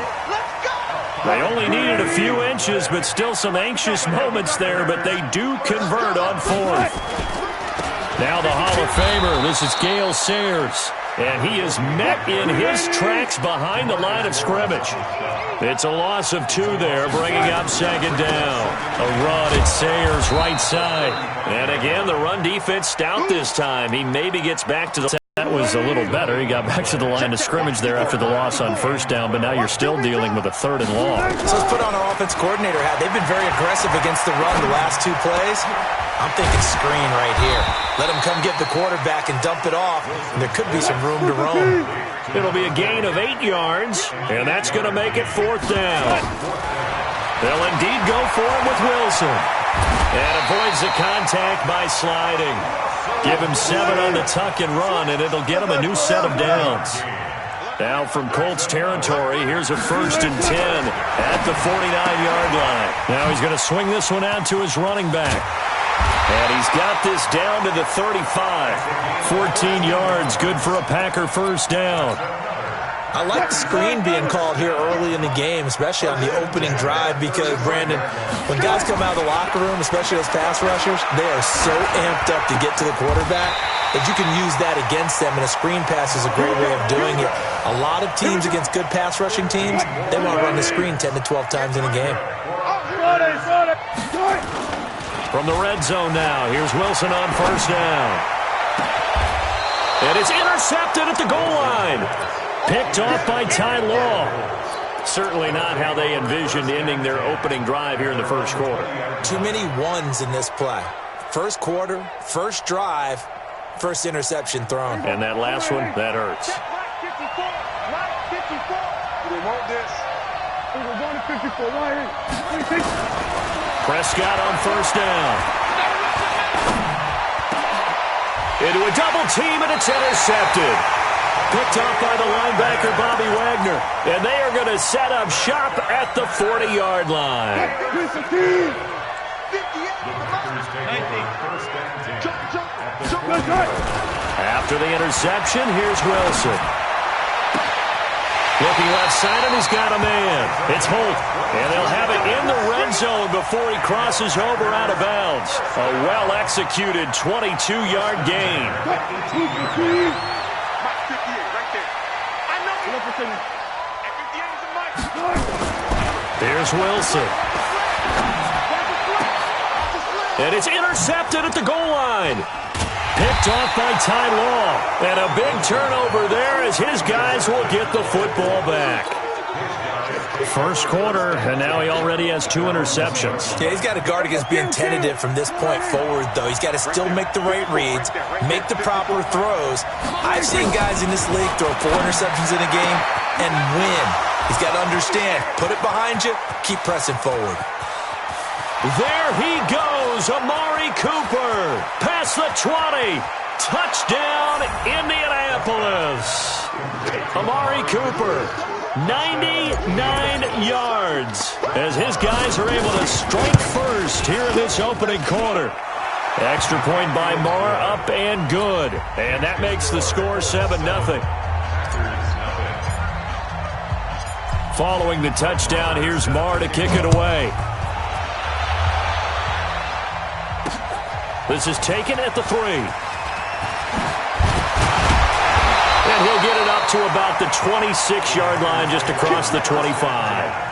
[SPEAKER 3] They only needed a few inches, but still some anxious moments there, but they do convert on 4th. Now the Hall of Famer, this is Gale Sayers, and he is met in his tracks behind the line of scrimmage. It's a loss of 2 there, bringing up second down. A run at Sayers' right side. And again, the run defense stout this time. He maybe gets back to the... That was a little better. He got back to the line of scrimmage there after the loss on first down, but now you're still dealing with a 3rd and long.
[SPEAKER 4] So let's put on our offense coordinator hat. They've been very aggressive against the run the last 2 plays. I'm thinking screen right here. Let him come get the quarterback and dump it off, and there could be some room to roam.
[SPEAKER 3] It'll be a gain of 8 yards, and that's going to make it 4th down. They'll indeed go for him with Wilson. And avoids the contact by sliding. Give him 7 on the tuck and run, and it'll get him a new set of downs. Now from Colts territory, here's a 1st and 10 at the 49-yard line. Now he's going to swing this one out to his running back. And he's got this down to the 35. 14 yards, good for a Packer first down.
[SPEAKER 4] I like the screen being called here early in the game, especially on the opening drive, because, Brandon, when guys come out of the locker room, especially those pass rushers, they are so amped up to get to the quarterback that you can use that against them, and a screen pass is a great way of doing it. A lot of teams against good pass rushing teams, they want to run the screen 10 to 12 times in a game.
[SPEAKER 3] From the red zone now, here's Wilson on first down. And it's intercepted at the goal line. Picked off by Ty Law. Certainly not how they envisioned ending their opening drive here in the first quarter.
[SPEAKER 4] Too many ones in this play. First quarter, first drive, first interception thrown.
[SPEAKER 3] And that last one, that hurts. Prescott on first down. Into a double team, and it's intercepted. Picked off by the linebacker, Bobby Wagner. And they are going to set up shop at the 40-yard line. After the interception, here's Wilson. Looking left side, and he's got a man. It's Holt. And they'll have it in the red zone before he crosses over out of bounds. A well-executed 22-yard gain. Here's Wilson. And it's intercepted at the goal line. Picked off by Ty Law. And a big turnover there as his guys will get the football back. First quarter, and now he already has 2 interceptions.
[SPEAKER 4] Yeah, he's got to guard against being tentative from this point forward, though. He's got to still make the right reads, make the proper throws. I've seen guys in this league throw 4 interceptions in a game and win. He's got to understand, put it behind you, keep pressing forward.
[SPEAKER 3] There he goes, Amari Cooper. Past the 20. Touchdown, Indianapolis. Amari Cooper, 99 yards as his guys are able to strike first here in this opening quarter. Extra point by Marr, up and good. And that makes the score 7-0. Following the touchdown, here's Marr to kick it away. This is taken at the 3. And he'll get it up to about the 26-yard line, just across the 25.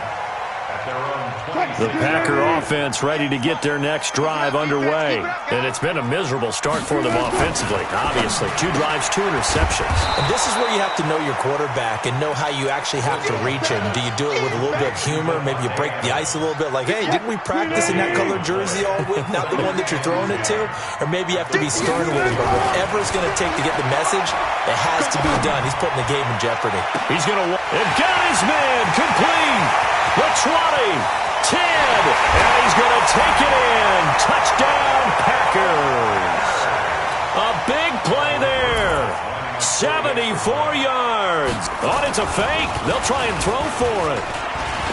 [SPEAKER 3] The Packer offense ready to get their next drive underway. And it's been a miserable start for them offensively, obviously. 2 drives, 2 interceptions.
[SPEAKER 4] And this is where you have to know your quarterback and know how you actually have to reach him. Do you do it with a little bit of humor? Maybe you break the ice a little bit, like, hey, didn't we practice in that colored jersey all week, not the one that you're throwing it to? Or maybe you have to be stern with him. But whatever it's going to take to get the message, it has to be done. He's putting the game in jeopardy.
[SPEAKER 3] He's going to... And got his man complete. The 20. 10, and he's going to take it in. Touchdown, Packers. A big play there. 74 yards. Oh, it's a fake. They'll try and throw for it.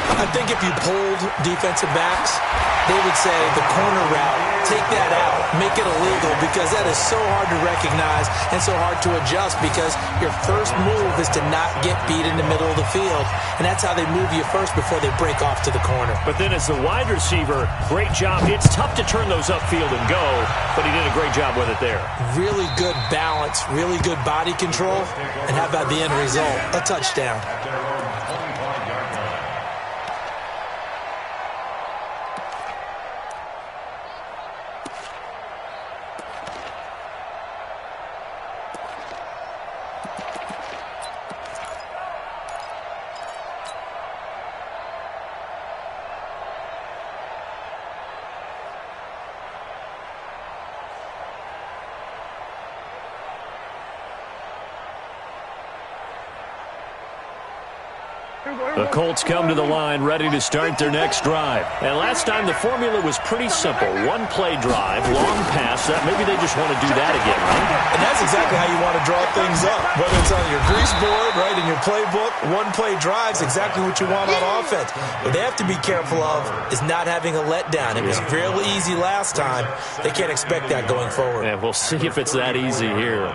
[SPEAKER 4] I think if you pulled defensive backs, they would say the corner route, take that out, make it illegal, because that is so hard to recognize and so hard to adjust, because your first move is to not get beat in the middle of the field, and that's how they move you first before they break off to the corner.
[SPEAKER 3] But then as the wide receiver, great job. It's tough to turn those upfield and go, but he did a great job with it there.
[SPEAKER 4] Really good balance, really good body control, and how about the end result? A touchdown.
[SPEAKER 3] The Colts come to the line ready to start their next drive. And last time the formula was pretty simple. 1-play drive, long pass. That maybe they just want to do that again, right?
[SPEAKER 4] And that's exactly how you want to draw things up. Whether it's on your grease board, right, in your playbook, 1-play drives, exactly what you want on offense. What they have to be careful of is not having a letdown. It was real easy last time. They can't expect that going forward.
[SPEAKER 3] And we'll see if it's that easy here.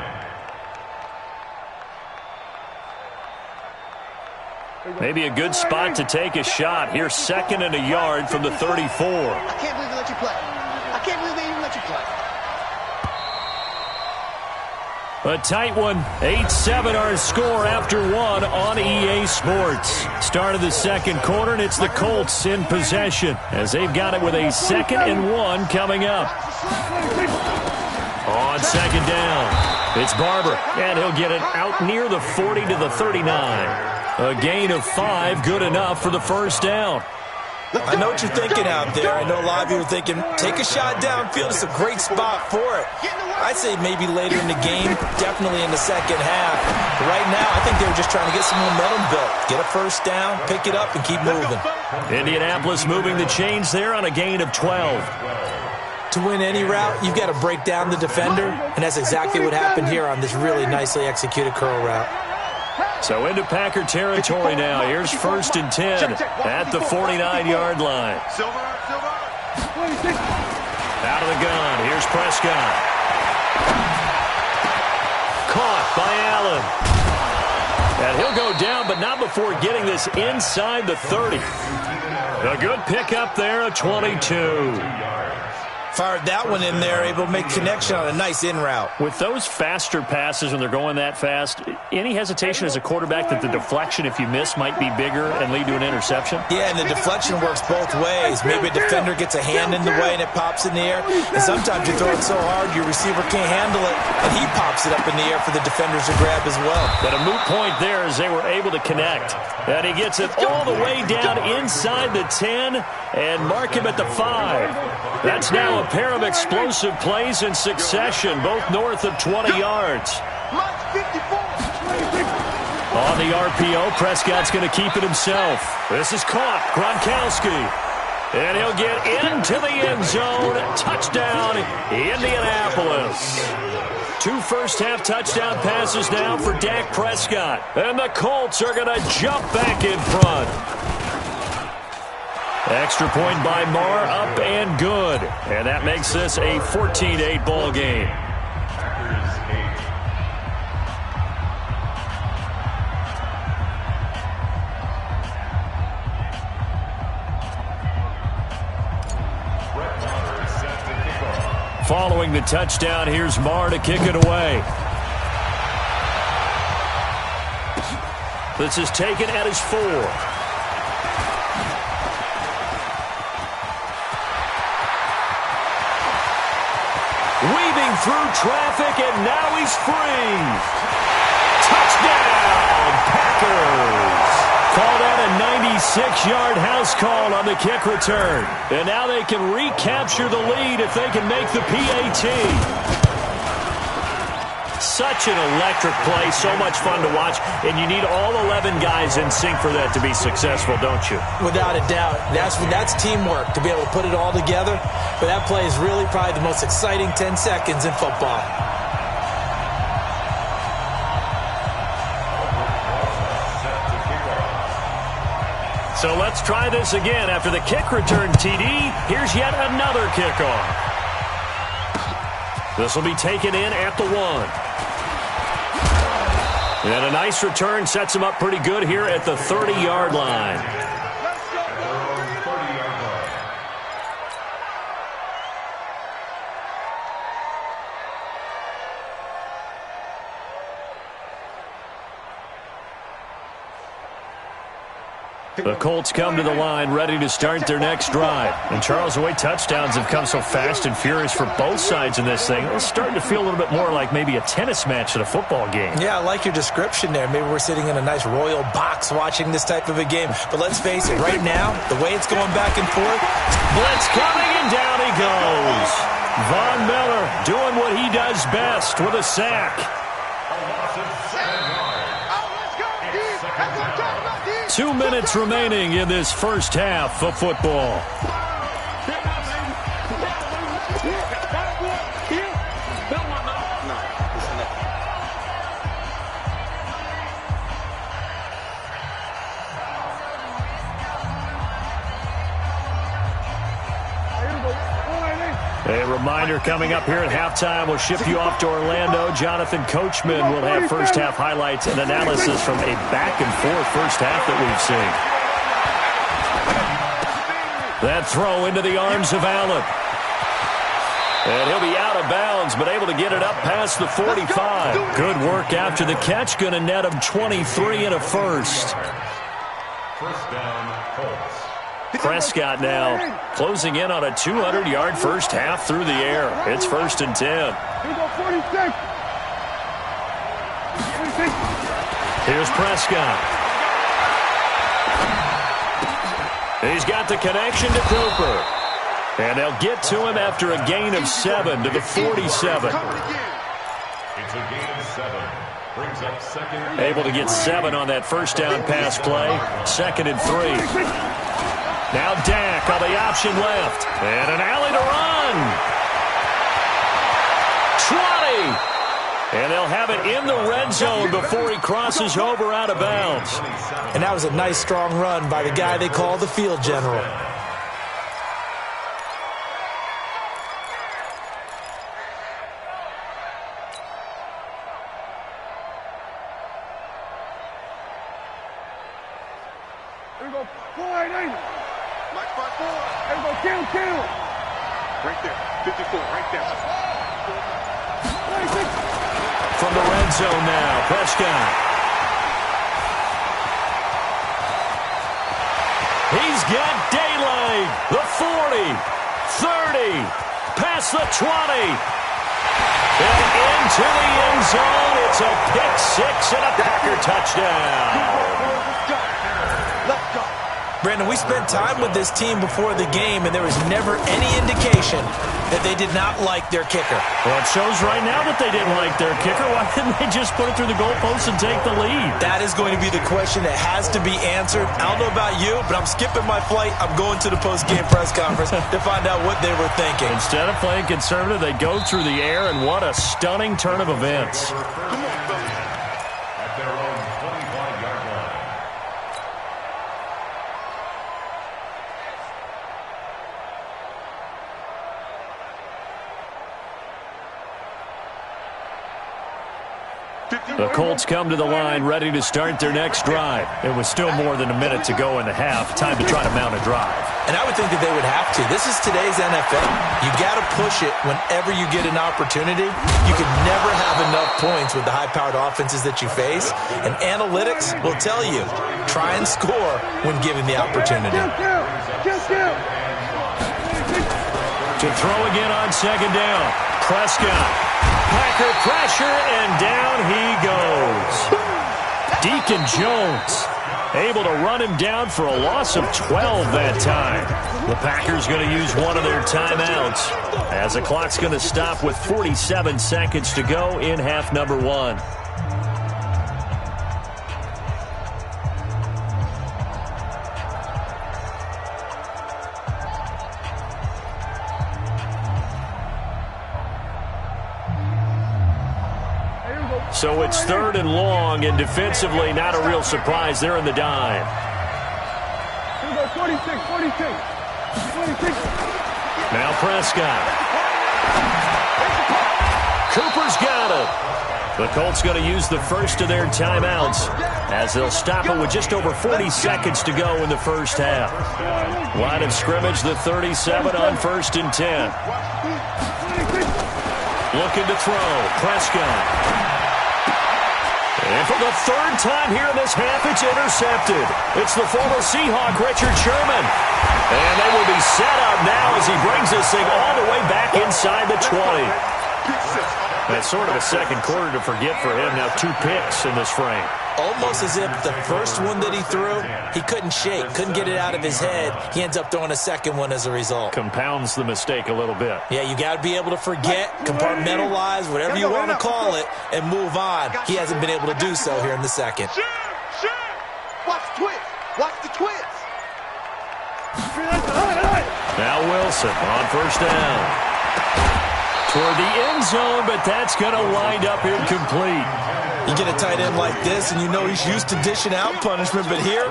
[SPEAKER 3] Maybe a good spot to take a shot. Here's 2nd and a yard from the 34.
[SPEAKER 6] I can't believe they let you play. I can't believe they even let you play.
[SPEAKER 3] A tight one. 8-7 our score after 1 on EA Sports. Start of the second quarter, and it's the Colts in possession as they've got it with a 2nd and 1 coming up. On 2nd down, it's Barber, and he'll get it out near the 40 to the 39. A gain of 5, good enough for the first down.
[SPEAKER 4] I know what you're thinking out there. I know a lot of you are thinking, take a shot downfield. It's a great spot for it. I'd say maybe later in the game, definitely in the second half. But right now, I think they were just trying to get some momentum built. Get a first down, pick it up, and keep moving.
[SPEAKER 3] Indianapolis moving the chains there on a gain of 12.
[SPEAKER 4] To win any route, you've got to break down the defender, and that's exactly what happened here on this really nicely executed curl route.
[SPEAKER 3] So into Packer territory now. Here's 1st and 10 at the 49-yard line. Out of the gun. Here's Prescott. Caught by Allen. And he'll go down, but not before getting this inside the 30. A good pickup there of 22.
[SPEAKER 4] Fired that one in there, able to make connection on a nice in route.
[SPEAKER 3] With those faster passes when they're going that fast, any hesitation as a quarterback that the deflection, if you miss, might be bigger and lead to an interception?
[SPEAKER 4] Yeah, and the deflection works both ways. Maybe a defender gets a hand in the way and it pops in the air. And sometimes you throw it so hard your receiver can't handle it, and he pops it up in the air for the defenders to grab as well.
[SPEAKER 3] But a moot point there as they were able to connect. And he gets it all the way down inside the 10 and mark him at the 5. That's now a pair of explosive plays in succession, both north of 20 yards. On the RPO, Prescott's going to keep it himself. This is caught. Gronkowski. And he'll get into the end zone. Touchdown, Indianapolis. 2 first-half touchdown passes now for Dak Prescott. And the Colts are going to jump back in front. Extra point by Marr, up and good. And that makes this a 14-8 ball game. Following the touchdown, here's Marr to kick it away. This is taken at his 4. Weaving through traffic, and now he's free. Touchdown, Packers. Called out a 96-yard house call on the kick return. And now they can recapture the lead if they can make the PAT. Such an electric play, so much fun to watch, and you need all 11 guys in sync for that to be successful, don't you?
[SPEAKER 4] Without a doubt. That's teamwork, to be able to put it all together. But that play is really probably the most exciting 10 seconds in football.
[SPEAKER 3] So let's try this again. After the kick return, TD, here's yet another kickoff. This will be taken in at the 1. And a nice return sets him up pretty good here at the 30-yard line. The Colts come to the line ready to start their next drive. And Charles, the way touchdowns have come so fast and furious for both sides in this thing, it's starting to feel a little bit more like maybe a tennis match at a football game.
[SPEAKER 4] Yeah, I like your description there. Maybe we're sitting in a nice royal box watching this type of a game. But let's face it, right now, the way it's going back and forth.
[SPEAKER 3] Blitz coming, and down he goes. Von Miller doing what he does best with a sack. 2 minutes remaining in this first half of football. A reminder coming up here at halftime. We'll ship you off to Orlando. Jonathan Coachman will have first half highlights and analysis from a back-and-forth first half that we've seen. That throw into the arms of Allen. And he'll be out of bounds, but able to get it up past the 45. Good work after the catch. Going to net him 23 and a first.
[SPEAKER 5] First down, Colts.
[SPEAKER 3] Prescott now closing in on a 200-yard first half through the air. It's 1st and 10.
[SPEAKER 1] Here we go, 46.
[SPEAKER 3] Here's Prescott. He's got the connection to Cooper. And they'll get to him after a gain of 7 to the 47.
[SPEAKER 5] It's a gain of 7. Brings up second.
[SPEAKER 3] Able to get 7 on that first down pass play. 2nd and 3. Now Dak on the option left. And an alley to run. 20. And they'll have it in the red zone before he crosses over out of bounds.
[SPEAKER 4] And that was a nice, strong run by the guy they call the field general.
[SPEAKER 1] Here we go, 4-8. There we go, kill.
[SPEAKER 6] Right there. 54, right there.
[SPEAKER 3] From the red zone now, Prescott. He's got daylight. The 40, 30, past the 20. And into the end zone. It's a pick six and a Packer touchdown.
[SPEAKER 6] Let's go.
[SPEAKER 4] Brandon, we spent time with this team before the game, and there was never any indication that they did not like their kicker.
[SPEAKER 3] Well, it shows right now that they didn't like their kicker. Why didn't they just put it through the goalpost and take the lead?
[SPEAKER 4] That is going to be the question that has to be answered. I don't know about you, but I'm skipping my flight. I'm going to the post-game press conference to find out what they were thinking.
[SPEAKER 3] Instead of playing conservative, they go through the air, and what a stunning turn of events.
[SPEAKER 5] At their own 25-yard line.
[SPEAKER 3] The Colts come to the line ready to start their next drive. It was still more than a minute to go in the half. Time to try to mount a drive.
[SPEAKER 4] And I would think that they would have to. This is today's NFL. You got to push it whenever you get an opportunity. You can never have enough points with the high-powered offenses that you face. And analytics will tell you, try and score when given the opportunity.
[SPEAKER 3] To throw again on second down. Prescott. Packer pressure, and down he goes. Deacon Jones able to run him down for a loss of 12 that time. The Packers going to use one of their timeouts as the clock's going to stop with 47 seconds to go in half number one. So it's third and long, and defensively, not a real surprise. They're in the dime.
[SPEAKER 1] Here we go, 46.
[SPEAKER 3] Now Prescott. Cooper's got it. The Colts going to use the first of their timeouts as they'll stop it with just over 40 seconds to go in the first half. Line of scrimmage, the 37 on 1st and 10. Looking to throw. Prescott. And for the third time here in this half, it's intercepted. It's the former Seahawk, Richard Sherman. And they will be set up now as he brings this thing all the way back inside the 20. That's sort of a second quarter to forget for him. Now 2 picks in this frame.
[SPEAKER 4] Almost as if the first one that he threw, he couldn't shake, couldn't get it out of his head. He ends up throwing a second one as a result.
[SPEAKER 3] Compounds the mistake a little bit.
[SPEAKER 4] Yeah, you got to be able to forget, compartmentalize, whatever you want to call it, and move on. He hasn't been able to do so here in the second.
[SPEAKER 6] Watch the twist. Watch the twist.
[SPEAKER 3] Now Wilson on first down. Toward the end zone, but that's going to wind up incomplete.
[SPEAKER 4] You get a tight end like this, and you know he's used to dishing out punishment, but here...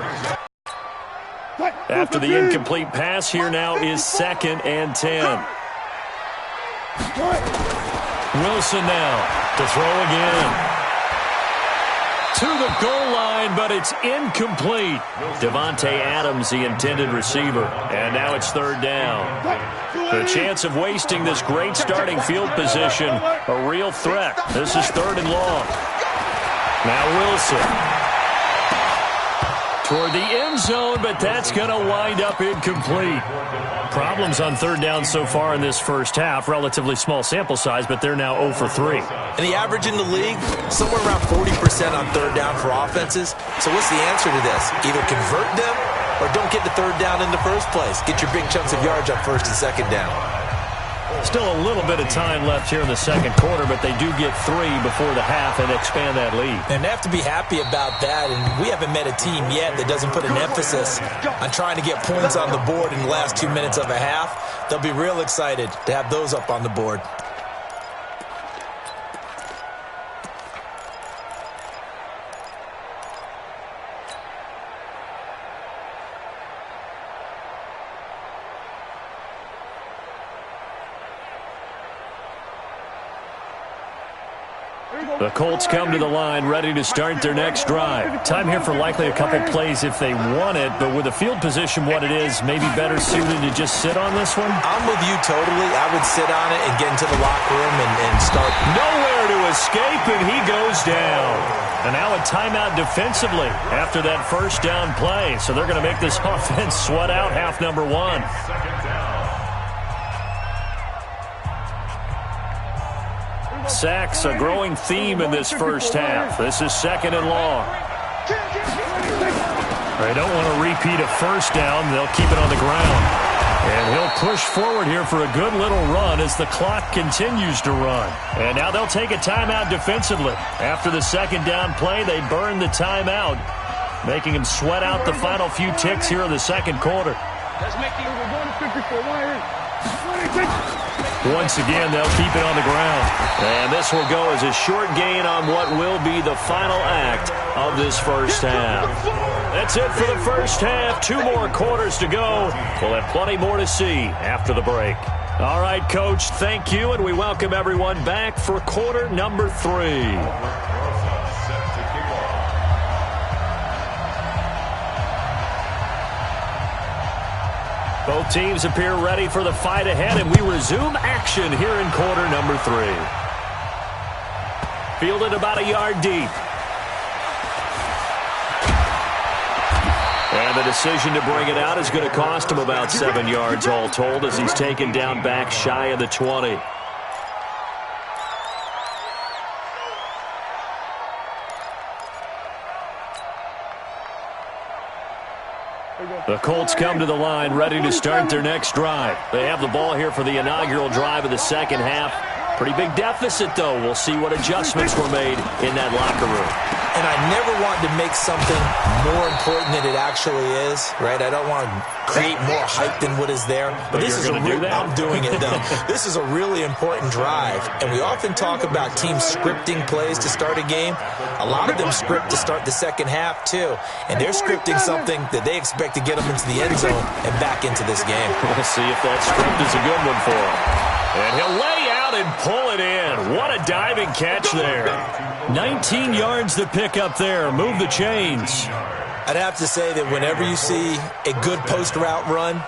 [SPEAKER 3] After the incomplete pass, here now is 2nd and 10. Wilson now to throw again. To the goal line, but it's incomplete. Devontae Adams, the intended receiver. And now it's 3rd down. The chance of wasting this great starting field position, a real threat. This is 3rd and long. Now Wilson. Toward the end zone, but that's going to wind up incomplete. Problems on 3rd down so far in this first half. Relatively small sample size, but they're now 0 for 3.
[SPEAKER 4] And the average in the league, somewhere around 40% on 3rd down for offenses. So what's the answer to this? Either convert them or don't get the 3rd down in the first place. Get your big chunks of yards up 1st and 2nd down.
[SPEAKER 3] Still a little bit of time left here in the second quarter, but they do get 3 before the half and expand that lead.
[SPEAKER 4] And they have to be happy about that, and we haven't met a team yet that doesn't put an emphasis on trying to get points on the board in the last 2 minutes of a half. They'll be real excited to have those up on the board.
[SPEAKER 1] Here
[SPEAKER 3] The Colts come to the line ready to start their next drive. Time here for likely a couple plays if they want it, but with the field position what it is, maybe better suited to just sit on this one?
[SPEAKER 4] I'm with you totally. I would sit on it and get into the locker room and start.
[SPEAKER 3] Nowhere to escape, and he goes down. And now a timeout defensively after that first down play. So they're going to make this offense sweat out half number one. Sacks, a growing theme in this first half. This is second and long. They don't want to repeat a first down. They'll keep it on the ground. And he'll push forward here for a good little run as the clock continues to run. And now they'll take a timeout defensively. After the second down play, they burn the timeout, making him sweat out the final few ticks here in the second quarter. Once again, they'll keep it on the ground. And this will go as a short gain on what will be the final act of this first half. That's it for the first half. 2 more quarters to go. We'll have plenty more to see after the break. All right, Coach, thank you, and we welcome everyone back for quarter number 3. Both teams appear ready for the fight ahead, and we resume action here in quarter number 3. Fielded about a yard deep. And the decision to bring it out is going to cost him about 7 yards all told as he's taken down back shy of the 20. The Colts come to the line ready to start their next drive. They have the ball here for the inaugural drive of the second half. Pretty big deficit, though. We'll see what adjustments were made in that locker room.
[SPEAKER 4] And I never want to make something more important than it actually is, right? I don't want to create more hype than what is there. But this is I'm doing it, though. This is a really important drive. And we often talk about teams scripting plays to start a game. A lot of them script to start the second half, too. And they're scripting something that they expect to get them into the end zone and back into this game.
[SPEAKER 3] We'll see if that script is a good one for him. And he'll lay out and pull it in. What a diving catch there. 19 yards to pick up there. Move the chains.
[SPEAKER 4] I'd have to say that whenever you see a good post route run,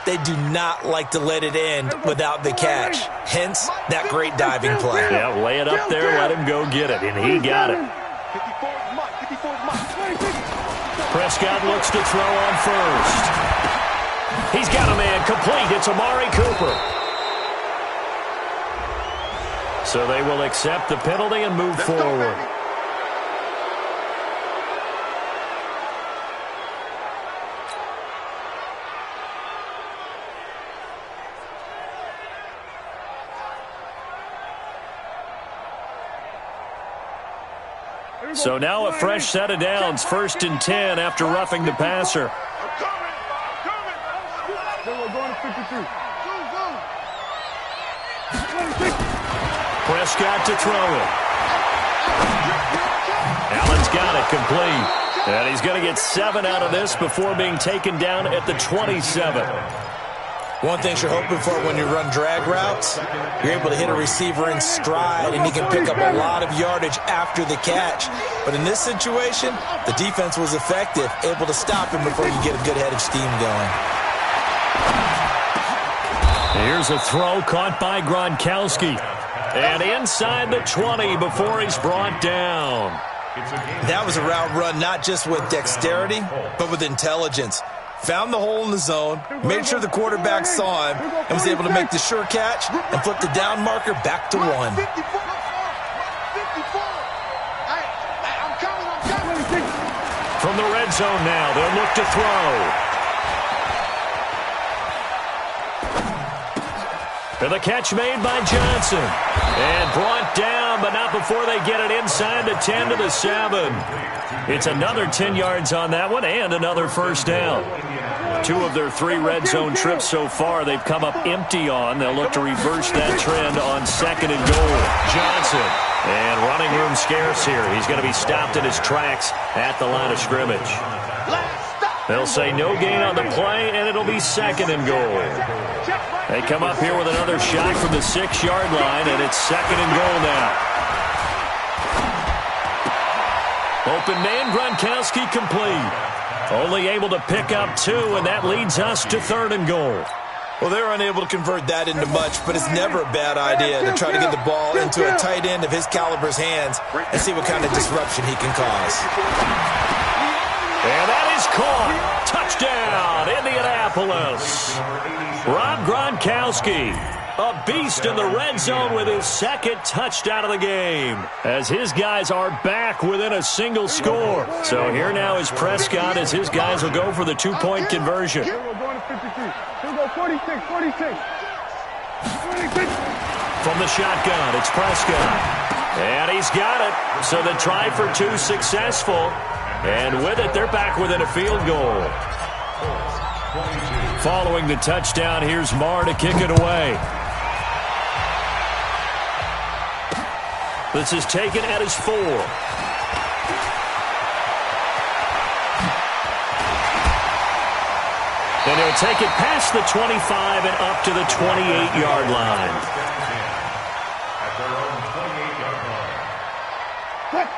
[SPEAKER 4] they do not like to let it end without the catch. Hence, that great diving play.
[SPEAKER 3] Yeah, lay it up there, let him go get it, and he got it. Prescott looks to throw on first. He's got a man complete. It's Amari Cooper. So they will accept the penalty and move forward. So now a fresh set of downs, 1st and 10 after roughing the passer. Prescott to throw it. Allen's got it complete. And he's going to get 7 out of this before being taken down at the 27.
[SPEAKER 4] One thing you're hoping for when you run drag routes, you're able to hit a receiver in stride, and he can pick up a lot of yardage after the catch. But in this situation, the defense was effective, able to stop him before you get a good head of steam going.
[SPEAKER 3] Here's a throw caught by Gronkowski. And inside the 20 before he's brought down.
[SPEAKER 4] That was a route run not just with dexterity, but with intelligence. Found the hole in the zone, made sure the quarterback saw him, and was able to make the sure catch and flip the down marker back to 1.
[SPEAKER 3] From the red zone now, they'll look to throw. And the catch made by Johnson. And brought down, but not before they get it inside the 10 to the 7. It's another 10 yards on that one and another first down. 2 of their 3 red zone trips so far they've come up empty on. They'll look to reverse that trend on 2nd and goal. Johnson. And running room scarce here. He's going to be stopped in his tracks at the line of scrimmage. They'll say no gain on the play, and it'll be 2nd and goal. They come up here with another shot from the 6-yard line, and it's 2nd and goal now. Open man, Gronkowski complete. Only able to pick up 2, and that leads us to 3rd and goal.
[SPEAKER 4] Well, they were unable to convert that into much, but it's never a bad idea to try to get the ball into a tight end of his caliber's hands and see what kind of disruption he can cause.
[SPEAKER 3] And that is caught. Touchdown, Indianapolis. Rob Gronkowski, a beast in the red zone with his 2nd touchdown of the game, as his guys are back within a single score. So here now is Prescott, as his guys will go for the 2-point conversion.
[SPEAKER 1] Here we're going to 53. Here we go, 46, 46. 46.
[SPEAKER 3] From the shotgun, it's Prescott. And he's got it. So the try for 2 successful. And with it, they're back within a field goal. Following the touchdown, here's Marr to kick it away. This is taken at his 4. And he'll take it past the 25 and up to the 28-yard line.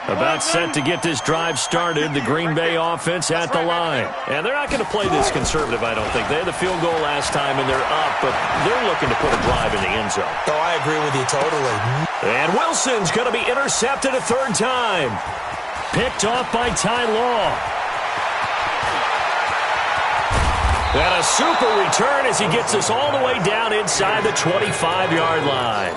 [SPEAKER 3] About set to get this drive started, the Green Bay offense at the line. And they're not going to play this conservative, I don't think. They had the field goal last time, and they're up, but they're looking to put a drive in the end zone.
[SPEAKER 4] Oh, I agree with you totally.
[SPEAKER 3] And Wilson's going to be intercepted a 3rd time. Picked off by Ty Law. And a super return as he gets us all the way down inside the 25-yard line.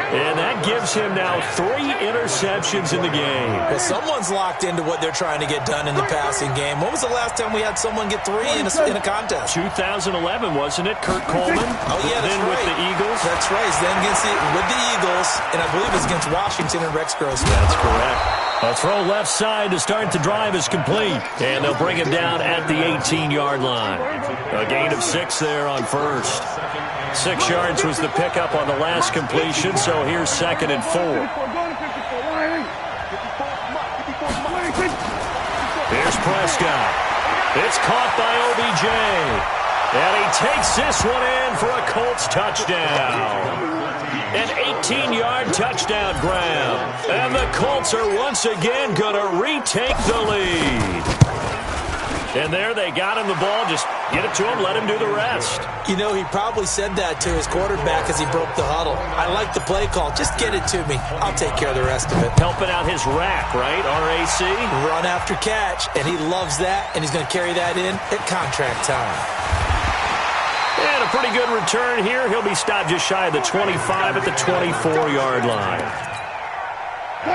[SPEAKER 3] And that gives him now 3 interceptions in the game.
[SPEAKER 4] Well, someone's locked into what they're trying to get done in the passing game. When was the last time we had someone get 3 in a contest?
[SPEAKER 3] 2011, wasn't it? Kurt Coleman?
[SPEAKER 4] Oh, yeah, that's
[SPEAKER 3] then
[SPEAKER 4] right.
[SPEAKER 3] with the Eagles?
[SPEAKER 4] That's right. Then with the Eagles, and I believe it's against Washington and Rex Grossman.
[SPEAKER 3] That's correct. A throw left side to start the drive is complete. And they'll bring him down at the 18-yard line. A gain of 6 there on first. 6 yards was the pickup on the last completion, so here's 2nd and 4. Here's Prescott. It's caught by OBJ. And he takes this one in for a Colts touchdown. An 18-yard touchdown grab. And the Colts are once again going to retake the lead. And there they got him the ball. Just get it to him, let him do the rest.
[SPEAKER 4] You know, he probably said that to his quarterback as he broke the huddle. I like the play call. Just get it to me. I'll take care of the rest of it.
[SPEAKER 3] Helping out his rack, right? RAC?
[SPEAKER 4] Run after catch, and he loves that, and he's going to carry that in at contract time.
[SPEAKER 3] And a pretty good return here. He'll be stopped just shy of the 25 at the 24-yard line.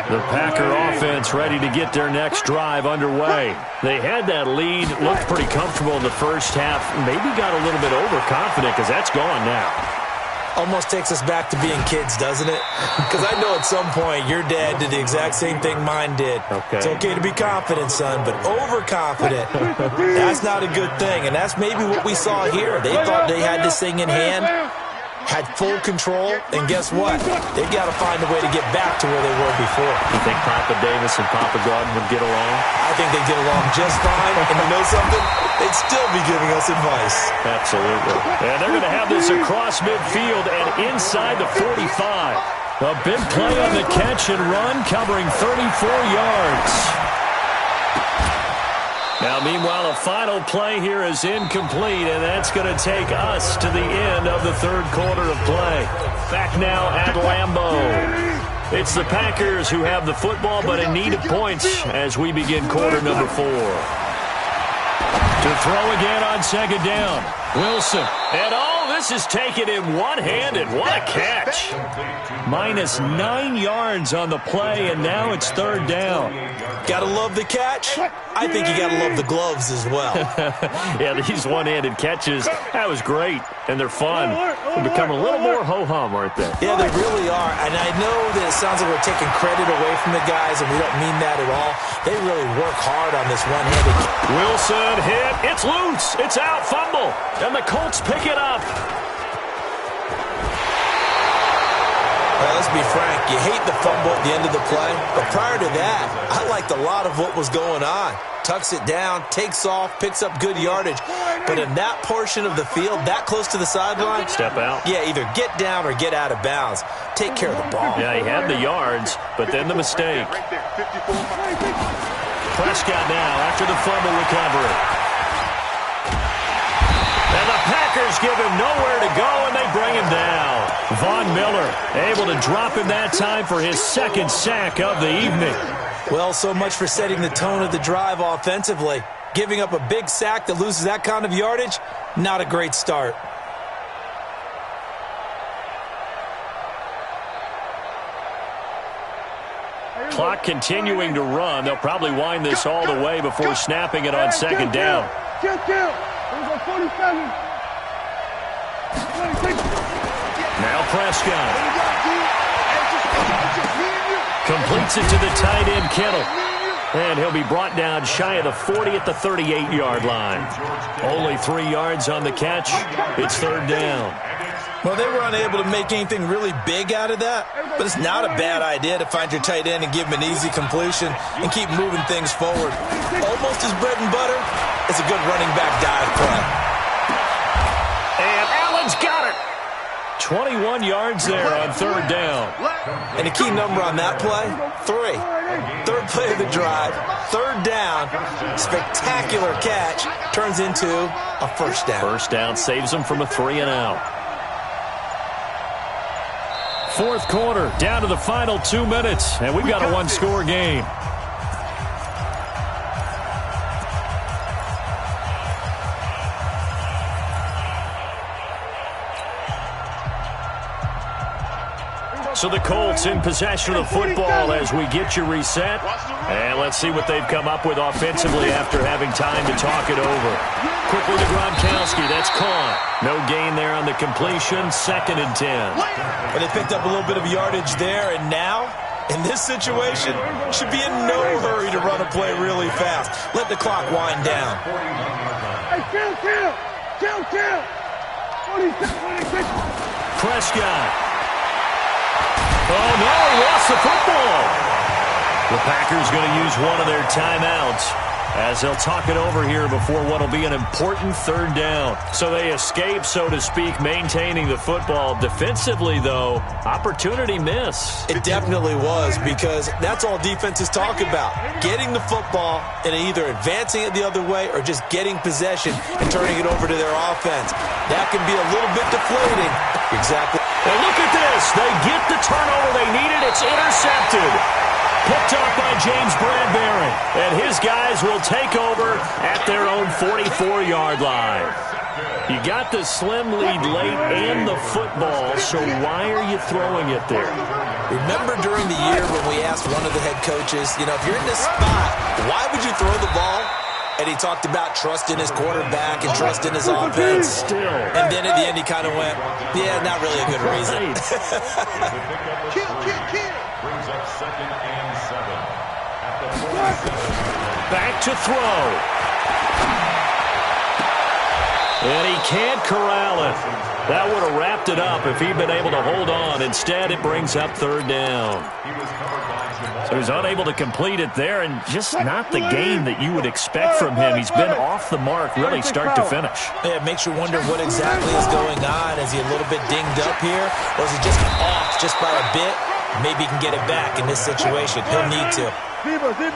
[SPEAKER 3] The Packer offense ready to get their next drive underway. They had that lead, looked pretty comfortable in the first half, maybe got a little bit overconfident because that's gone now.
[SPEAKER 4] Almost takes us back to being kids, doesn't it? Because I know at some point your dad did the exact same thing mine did.
[SPEAKER 3] Okay.
[SPEAKER 4] It's okay to be confident, son, but overconfident, that's not a good thing. And that's maybe what we saw here. They thought they had this thing in hand, had full control, and guess what? They've got to find a way to get back to where they were before.
[SPEAKER 3] You think Papa Davis and Papa Gordon would get along?
[SPEAKER 4] I think they'd get along just fine, and you know something? They'd still be giving us advice.
[SPEAKER 3] Absolutely. And they're going to have this across midfield and inside the 45. A big play on the catch and run, covering 34 yards. Now, meanwhile, a final play here is incomplete, and that's going to take us to the end of the 3rd quarter of play. Back now at Lambeau. It's the Packers who have the football, but in need of points as we begin quarter number 4. To throw again on 2nd down. Wilson. And this is taken in one-handed. What a catch. -9 yards on the play, and now it's 3rd down.
[SPEAKER 4] Gotta love the catch. I think you gotta love the gloves as well.
[SPEAKER 3] Yeah, these one-handed catches, that was great, and they're fun. They become a little more ho-hum, aren't they?
[SPEAKER 4] Yeah, they really are, and I know that it sounds like we're taking credit away from the guys, and we don't mean that at all. They really work hard on this one-handed.
[SPEAKER 3] Wilson hit. It's loose. It's out. Fumble. And the Colts pick it up.
[SPEAKER 4] Well, let's be frank. You hate the fumble at the end of the play, but prior to that, I liked a lot of what was going on. tucks it down, takes off, picks up good yardage. But in that portion of the field, that close to the sideline,
[SPEAKER 3] step out.
[SPEAKER 4] Yeah, either get down or get out of bounds. Take care of the ball.
[SPEAKER 3] Yeah, he had the yards, but then the mistake. Prescott now after the fumble recovery. And the Packers give him nowhere to go, and they bring him down. Von Miller able to drop him that time for his second sack of the evening.
[SPEAKER 4] Well, so much for setting the tone of the drive offensively. Giving up a big sack that loses that kind of yardage, not a great start.
[SPEAKER 3] Clock continuing to run. They'll probably wind this all the way before snapping it on second down.
[SPEAKER 1] Kill. There's a 47.
[SPEAKER 3] Now Prescott. Completes it to the tight end, Kittle. And he'll be brought down shy of the 40 at the 38-yard line. Only 3 yards on the catch. It's third down.
[SPEAKER 4] Well, they were unable to make anything really big out of that, but it's not a bad idea to find your tight end and give him an easy completion and keep moving things forward. Almost his bread and butter is a good running back dive play.
[SPEAKER 3] And Allen's got it. 21 yards there on third down.
[SPEAKER 4] And a key number on that play, 3. Third play of the drive, third down, spectacular catch, turns into a first down.
[SPEAKER 3] First down saves them from a 3-and-out. Fourth quarter, down to the final 2 minutes, and we've got a one-score game. So the Colts in possession of the football as we get you reset. And let's see what they've come up with offensively after having time to talk it over. Quickly to Gronkowski. That's caught. No gain there on the completion. 2nd and 10.
[SPEAKER 4] Well, they picked up a little bit of yardage there, and now, in this situation, should be in no hurry to run a play really fast. Let the clock wind down.
[SPEAKER 1] Hey, kill. 26.
[SPEAKER 3] Prescott. Oh, no, he lost the football. The Packers going to use one of their timeouts as they'll talk it over here before what will be an important third down. So they escape, so to speak, maintaining the football. Defensively, though, opportunity miss.
[SPEAKER 4] It definitely was, because that's all defenses talk about. Getting the football and either advancing it the other way or just getting possession and turning it over to their offense. That can be a little bit deflating. Exactly.
[SPEAKER 3] And look at this. They get the turnover they needed. It's intercepted. Picked up by James Bradbury. And his guys will take over at their own 44-yard line. You got the slim lead late and the football, so why are you throwing it there?
[SPEAKER 4] Remember during the year when we asked one of the head coaches, if you're in this spot, why would you throw the ball? And he talked about trust in his quarterback and trust in his offense.
[SPEAKER 3] Still.
[SPEAKER 4] And then at the end he kind of went, yeah, not really a good reason.
[SPEAKER 6] Kill.
[SPEAKER 5] Brings up 2nd and 7. At the 47.
[SPEAKER 3] Back to throw. And he can't corral it. That would have wrapped it up if he'd been able to hold on. Instead, it brings up third down. So he's unable to complete it there, and just not the game that you would expect from him. He's been off the mark really start to finish.
[SPEAKER 4] Yeah, it makes you wonder what exactly is going on. Is he a little bit dinged up here, or is he just off just by a bit? Maybe he can get it back in this situation. He'll need to.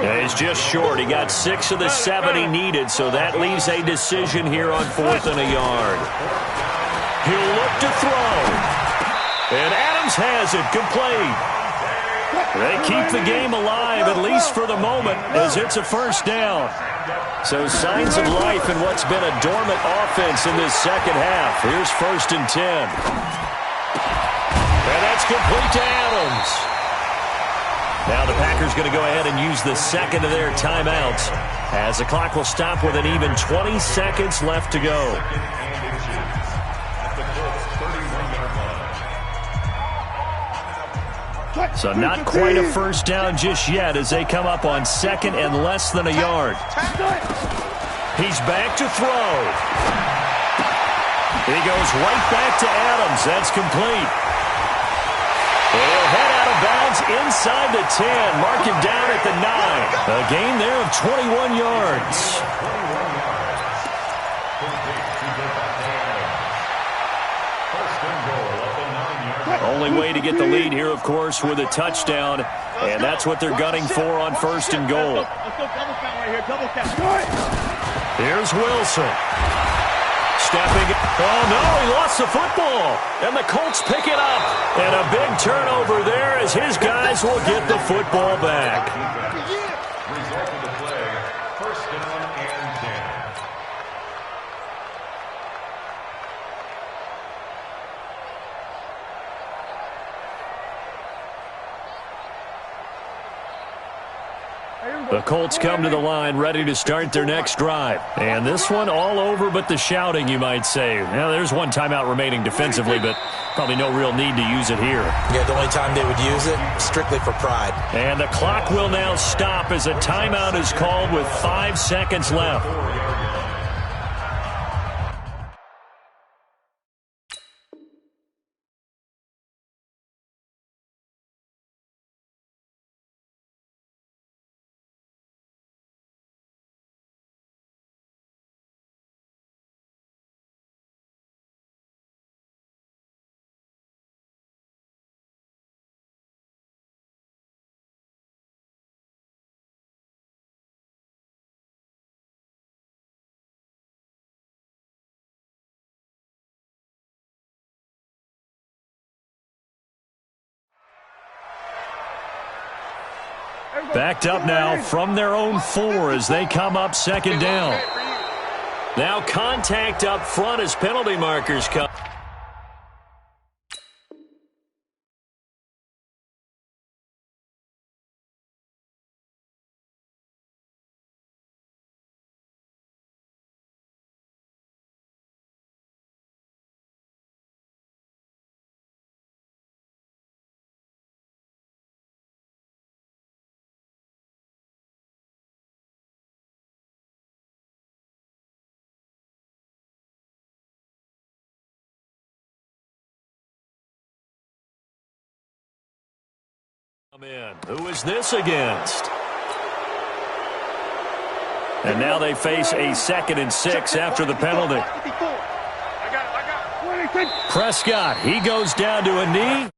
[SPEAKER 3] Yeah, he's just short. He got 6 of the 7 he needed, so that leaves a decision here on 4th and a yard. He'll look to throw. And Adams has it complete. They keep the game alive, at least for the moment, as it's a first down. So signs of life in what's been a dormant offense in this second half. Here's 1st and 10. And that's complete to Adams. Now the Packers going to go ahead and use the second of their timeouts as the clock will stop with an even 20 seconds left to go. So not quite a first down just yet as they come up on 2nd and less than a yard. He's back to throw. He goes right back to Adams. That's complete. He'll head out of bounds He's inside the 10. Mark him down at the 9. A gain there of 21 yards. Only way to get the lead here, of course, with a touchdown. And that's what they're gunning for on 1st and goal.
[SPEAKER 1] Let's go double count right here. Double count.
[SPEAKER 3] Here's Wilson. Stepping. Oh, no, he lost the football. And the Colts pick it up. And a big turnover there as his guys will get the football back.
[SPEAKER 5] Result of the play, 1st down and 10.
[SPEAKER 3] The Colts come to the line ready to start their next drive. And this one all over but the shouting, you might say. Now, there's one timeout remaining defensively, but probably no real need to use it here.
[SPEAKER 4] Yeah, the only time they would use it, strictly for pride.
[SPEAKER 3] And the clock will now stop as a timeout is called with 5 seconds left. Backed up now from their own 4 as they come up 2nd down. Now contact up front as penalty markers come. Who is this against? And now they face a 2nd and 6 after the penalty. Prescott, he goes down to a knee.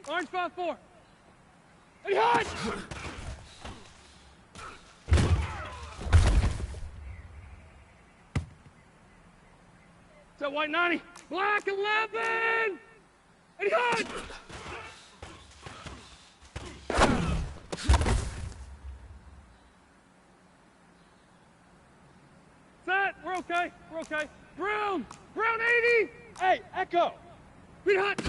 [SPEAKER 1] Orange 5-4. Eddie Hunt! Set white 90. Black 11! Eddie Hunt! Set, we're okay, we're okay. Brown 80!
[SPEAKER 2] Hey, Echo.
[SPEAKER 1] Read Hunt!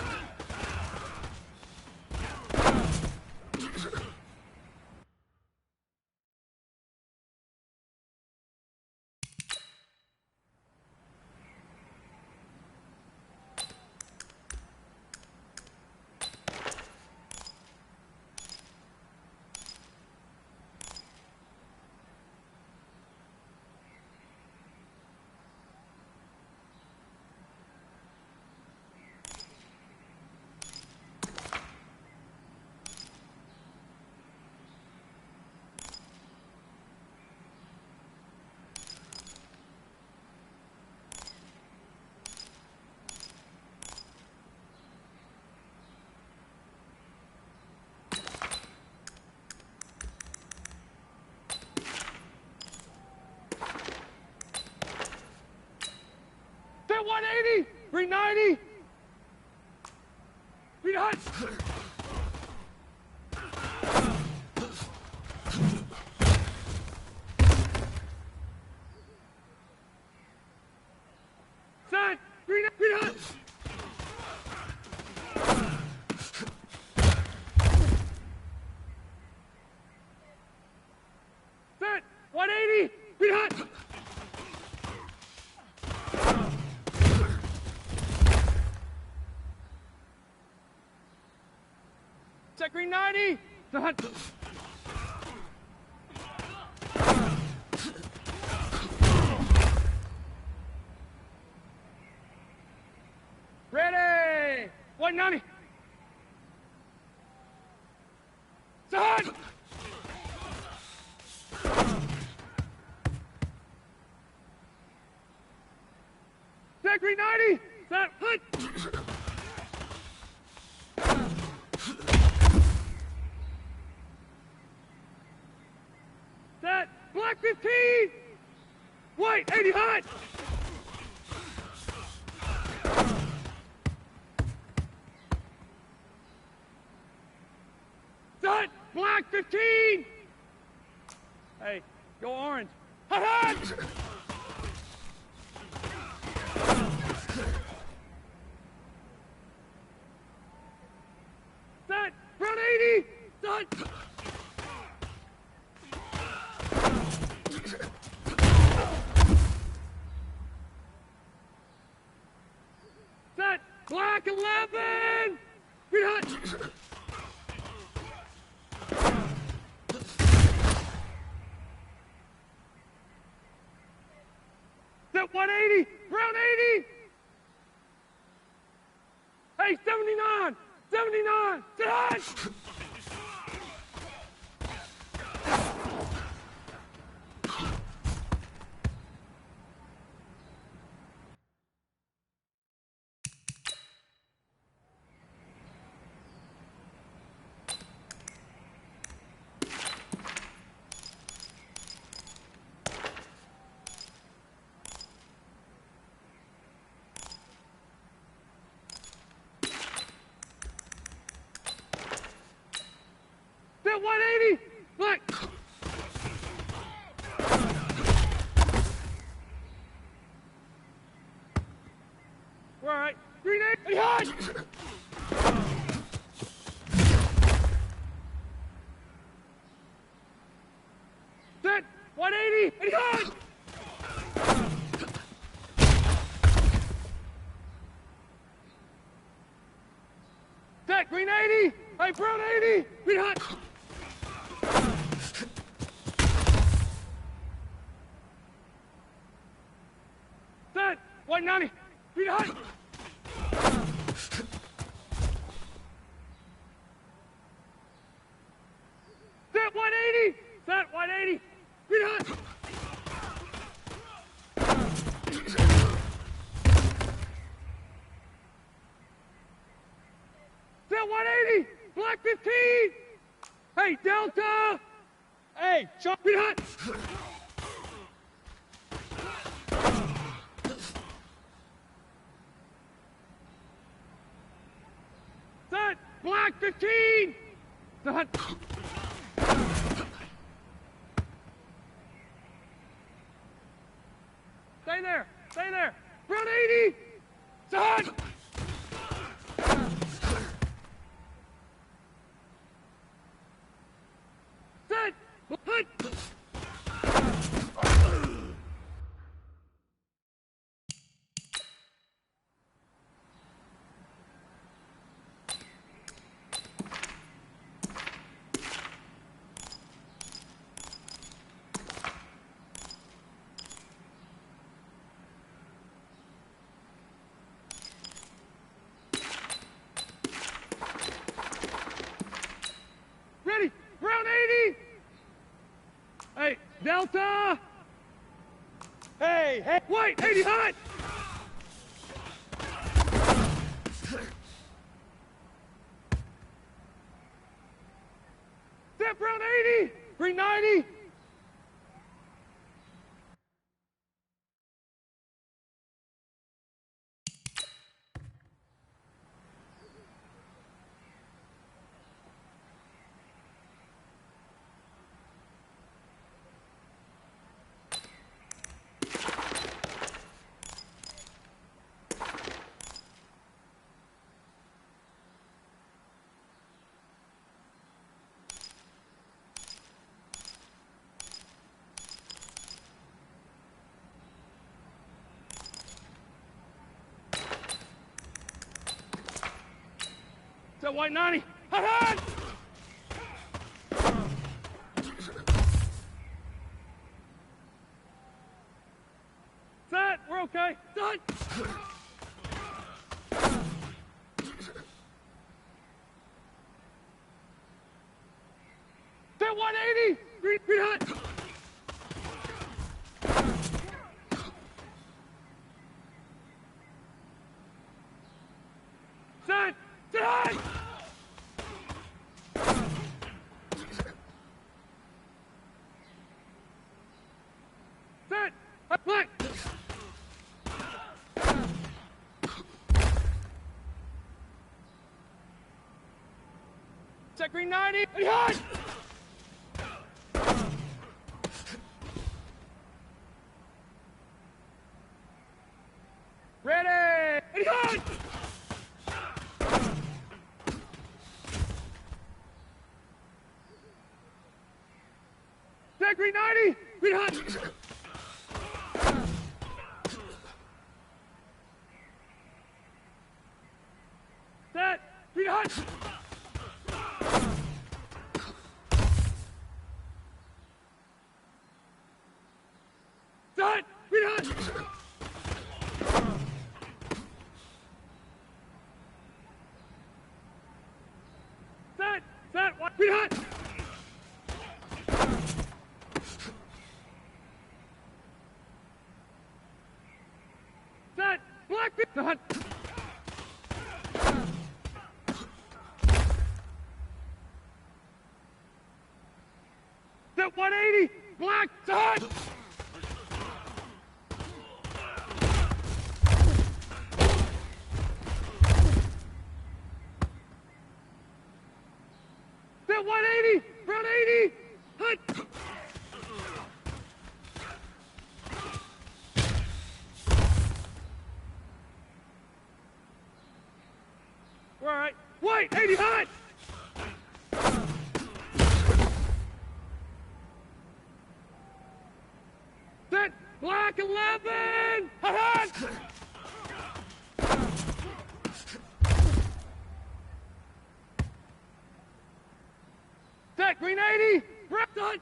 [SPEAKER 1] Set 180! 390! Read Hunt! Set! Read Hunt! Set! 180! Read Hunt! Set green 90! The Hunt! Ready! 190! The Hunt! Set green 90! Set Hunt! Set black 15! White 80 Hunt! Set black 15! Hey, go orange. Hunt! Set brown 80! Set! Set black 11! Read Hunt! Set 180! Brown 80! Hey, 79! 79! Set Hunt! Set 180! Black! We're all right. Green 80! Hunt! Set 180! And Hunt! Set green 80! Hey, brown 80! Green Hunt! Set 190! Green Hunt! Set 180! Set 180! Green Hunt! Set 180! Black 15! Hey, Delta!
[SPEAKER 2] Hey, jump.
[SPEAKER 1] Green hot! Set! Black 15! Set! Stay there! Stay there! Brown 80! Set! Set! Hut! Ready! Brown 80! Hey, Delta!
[SPEAKER 2] Hey, hey.
[SPEAKER 1] White 80 hot! Set Brown 80! Green 90! Set white 90! Hot hot! Set! We're okay! Set! Set 180! Green hot! Set! Set high! Set! Black! Set green 90! Ready hot! Ready! Ready hot! Set green 90! Green hot! Set! Green hot! Set! Green hot! Set! Set! What? Green hot! Set! Black! Hot! Set 180! Black! Hot! Set 180! Brown 80! Hot! We're all right. White 80 hot! Set black 11! Hot hot! Set green 80! Brown hot!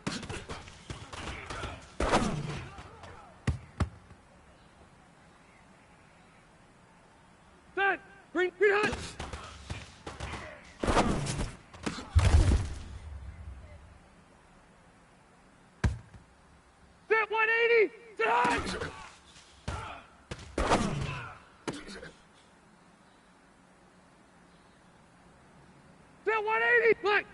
[SPEAKER 1] Set green hot! Set 180! Set hot! Set 180! Black.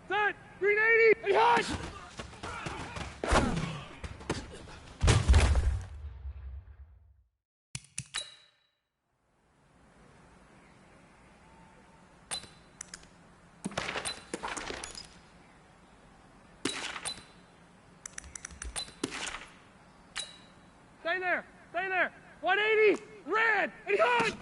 [SPEAKER 1] Set. Green 80. Hey, hot. Stay there. Stay there. 180. Red. And hot.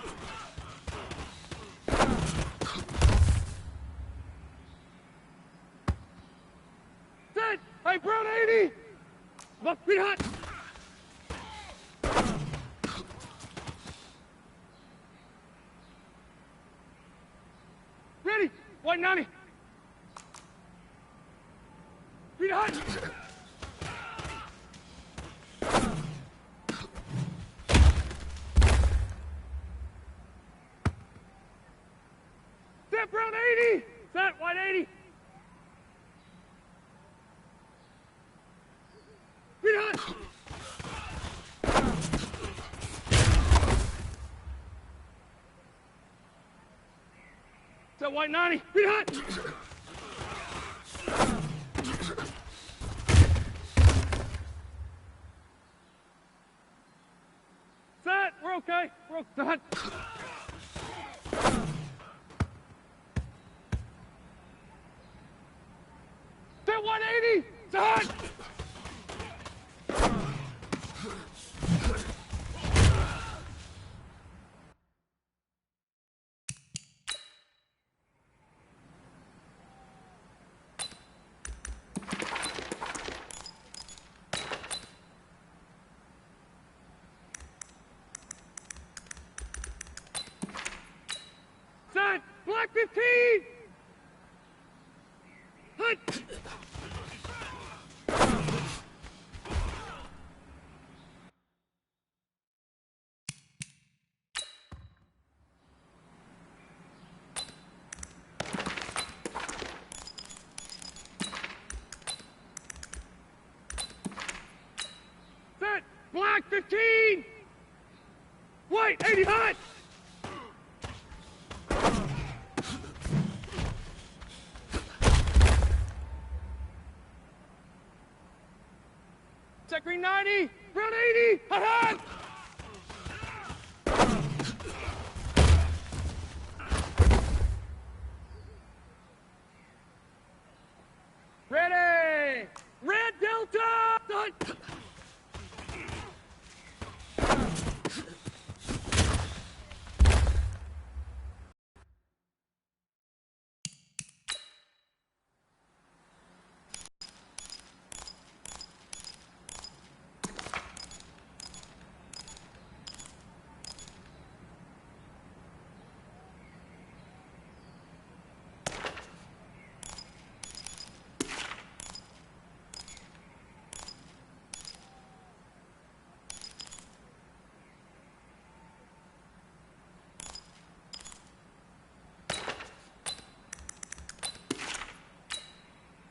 [SPEAKER 1] Set. Hey, brown 80. Buck, green hot. Ready. White 90. Green hot. Set brown 80. Set white 80. Green hot. Set white 90. Green hot. Set. We're okay. We're okay. Set 180. Set. Set. Black 15. Hut. Set. Black 15. White 80 hot. Set green 90. Brown 80. Hot hot. Ready. Red Delta. Hot.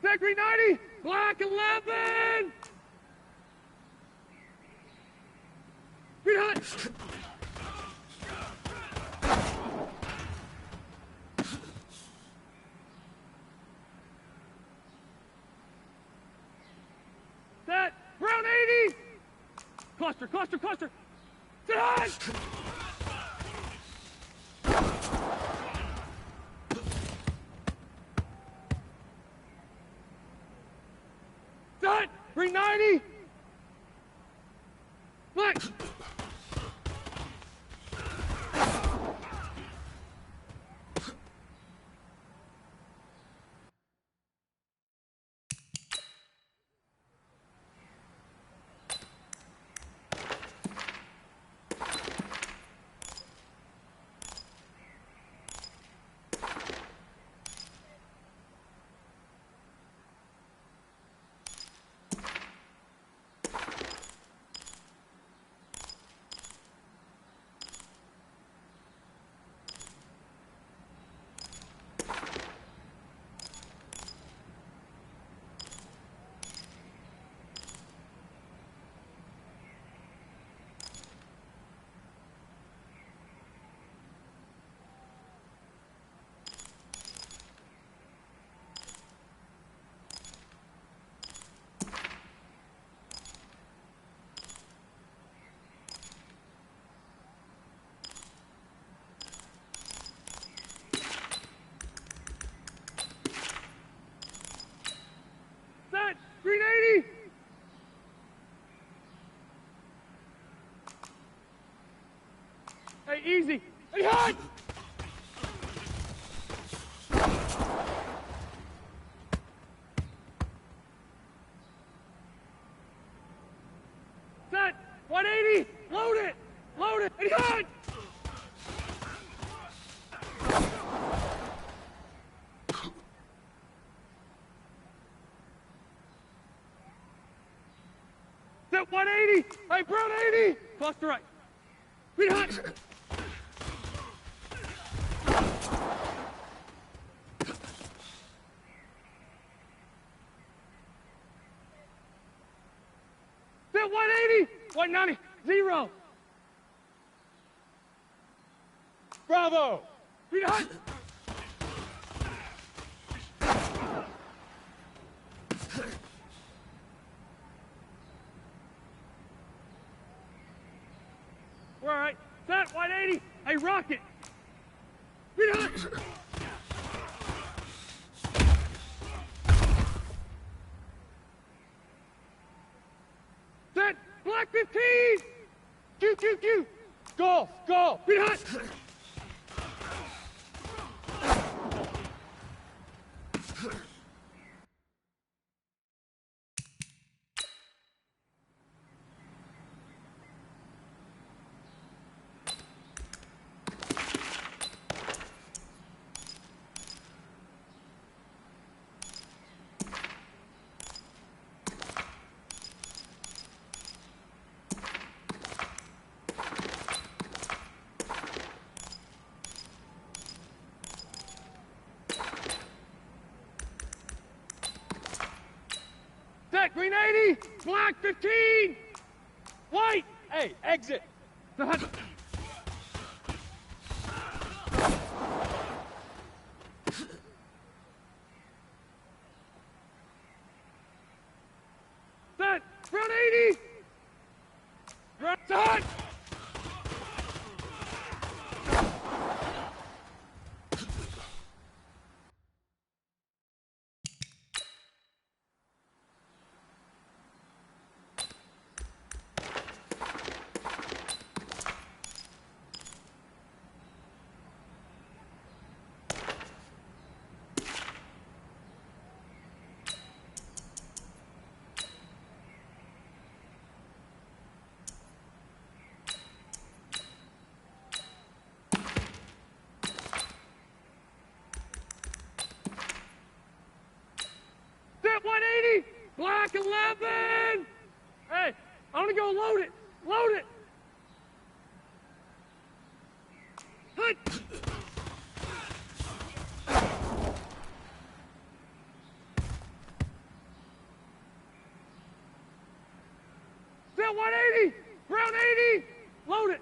[SPEAKER 1] Set green 90. Black 11. Green hot. Set. Brown 80. Cluster, cluster, cluster. Set hot. Set. Green 90. Black. Hey, easy. Hey, hot! Set. 180. Load it. Load it. Hey, hot! Set 180. Hey, Brown 80. Cluster right. Read hot. Set 180. 190. 0.
[SPEAKER 2] Bravo!
[SPEAKER 1] Read hot. We're all right. Set 180. Hey, rocket. Read hot. Set black 15. Q, Q, Q.
[SPEAKER 2] Golf! Golf!
[SPEAKER 1] Read hot. Set green 80. Black 15. White.
[SPEAKER 2] Hey, exit!
[SPEAKER 1] Hot. Set brown 80. Brown hot. Set 180. Black 11. Hey, I'm gonna go load it. Load it. Hut. Set 180. Brown 80. Load it.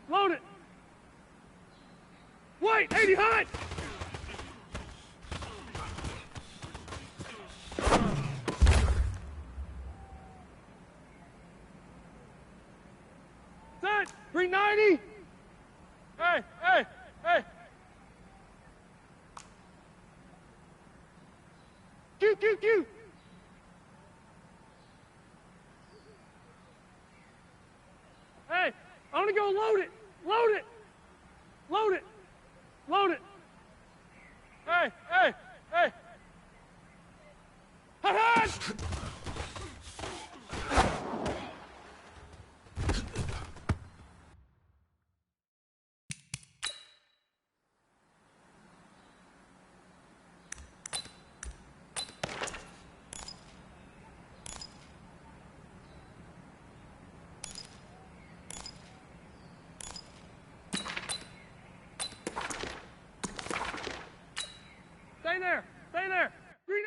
[SPEAKER 1] Load it. White 80 hot. Set. Green 90. Hey, hey, hey. Q, Q, Q. Hey, I'm gonna go load it. Load it. Load it. Load it. Hey, hey, hey. Hot, hot. Stay there. Stay there. Green.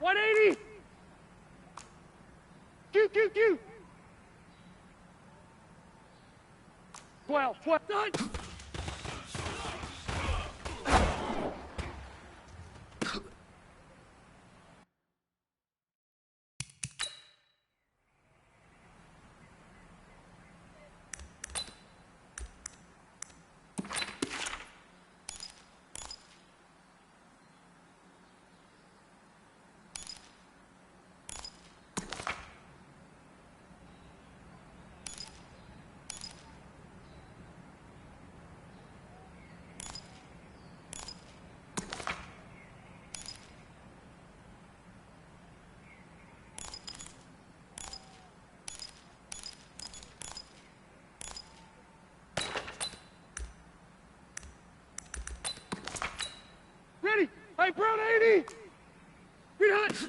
[SPEAKER 1] 180. Q. 12. Done. Ready? Hey, Brown 80. Green hot.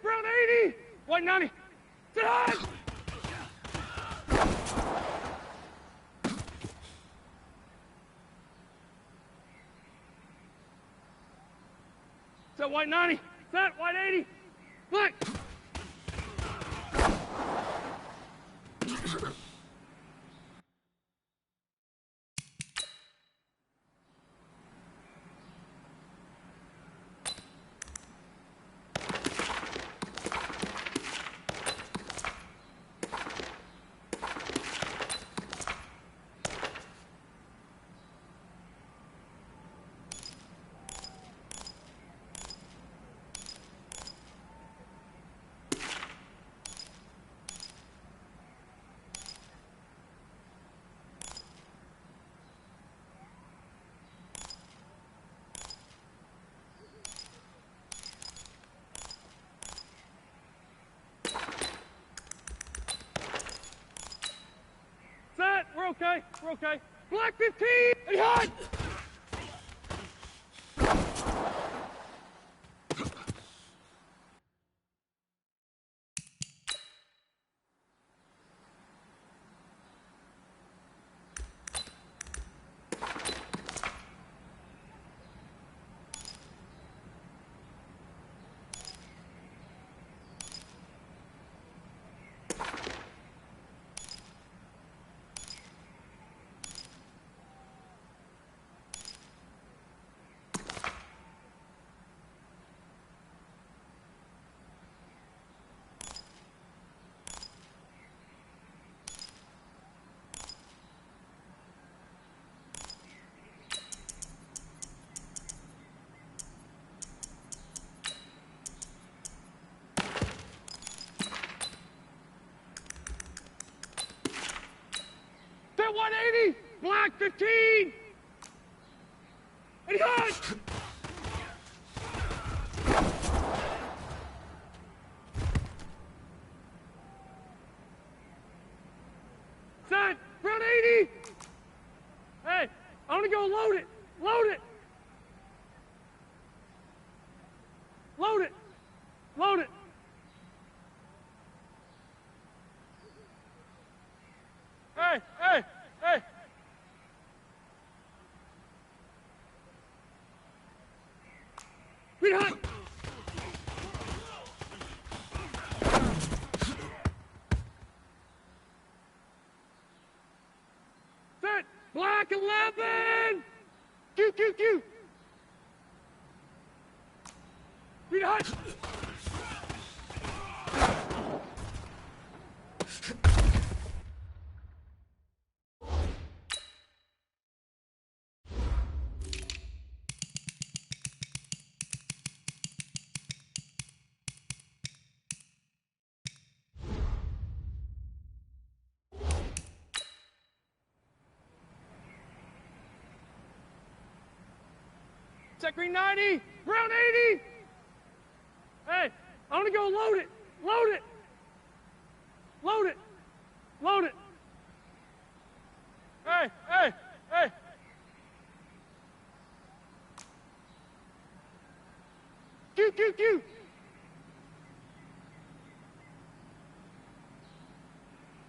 [SPEAKER 1] Brown 80. White 90. Sit high. Set white 90. Set white 80. Look. We're okay. We're okay. Black 15! Hey, hot! Set 180! Black 15! And hot! Set! Round 80! Hey, I want to go load it! Load it! Load it! Load it! Hey, hey, hey! Read hot! Set! Black 11! Q, Q, Q! Read hot! Set green 90! Brown 80! Hey, I want to go load it! Load it! Load it! Load it! Hey, hey, hey! Q, Q, Q!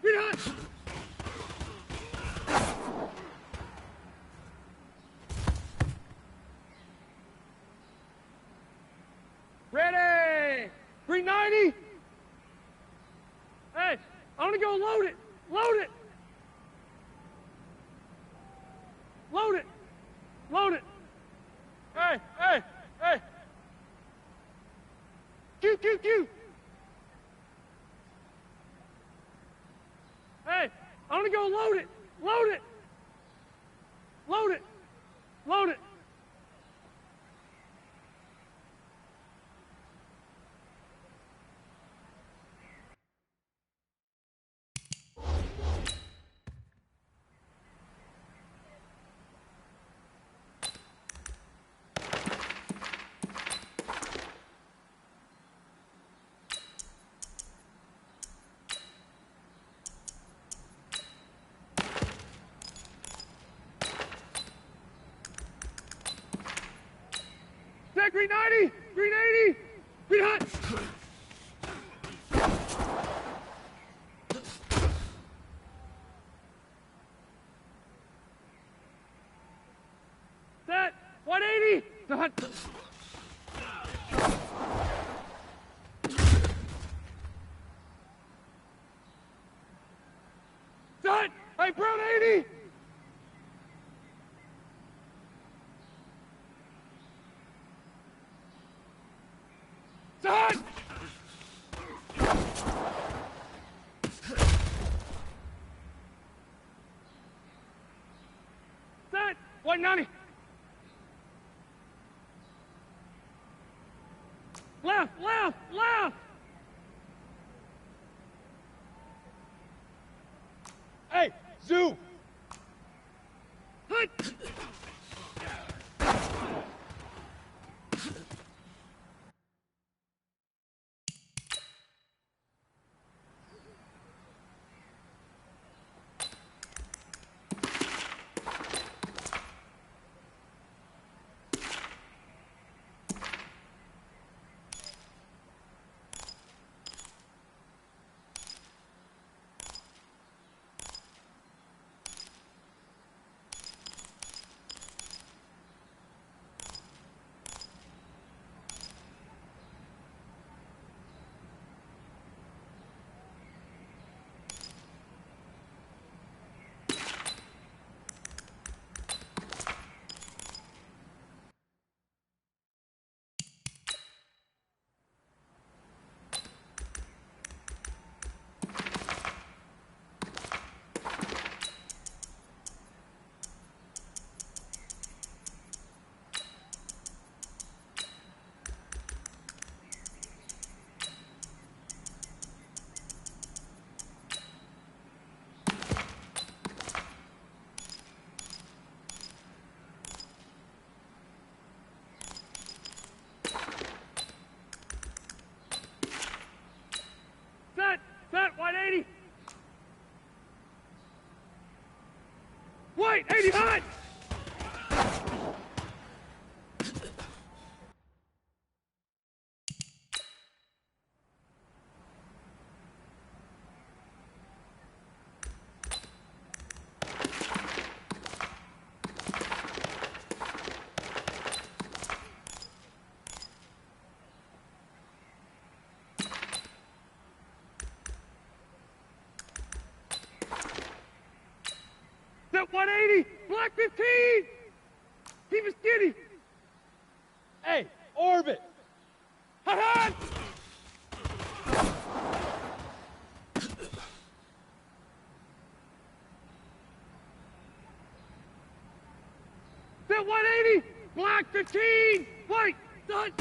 [SPEAKER 1] Read hot! Ready! Green 90! Hey, I want to go load it! Load it! Load it! Load it! Hey, hey, hey! Q, Q, Q! Hey, I want to go load it! Load it! Load it! Load it! Set green 90! Green 80! Green hot! Set 180! Hot! Set! Hey, brown 80! Set! Set! 190! Left, left, left!
[SPEAKER 2] Hey, Zoo!
[SPEAKER 1] Hut! White, 80 hot. Set 180, black 15. Keep it skinny.
[SPEAKER 2] Hey, orbit.
[SPEAKER 1] Hot, hot. Set 180, black 15. White, done.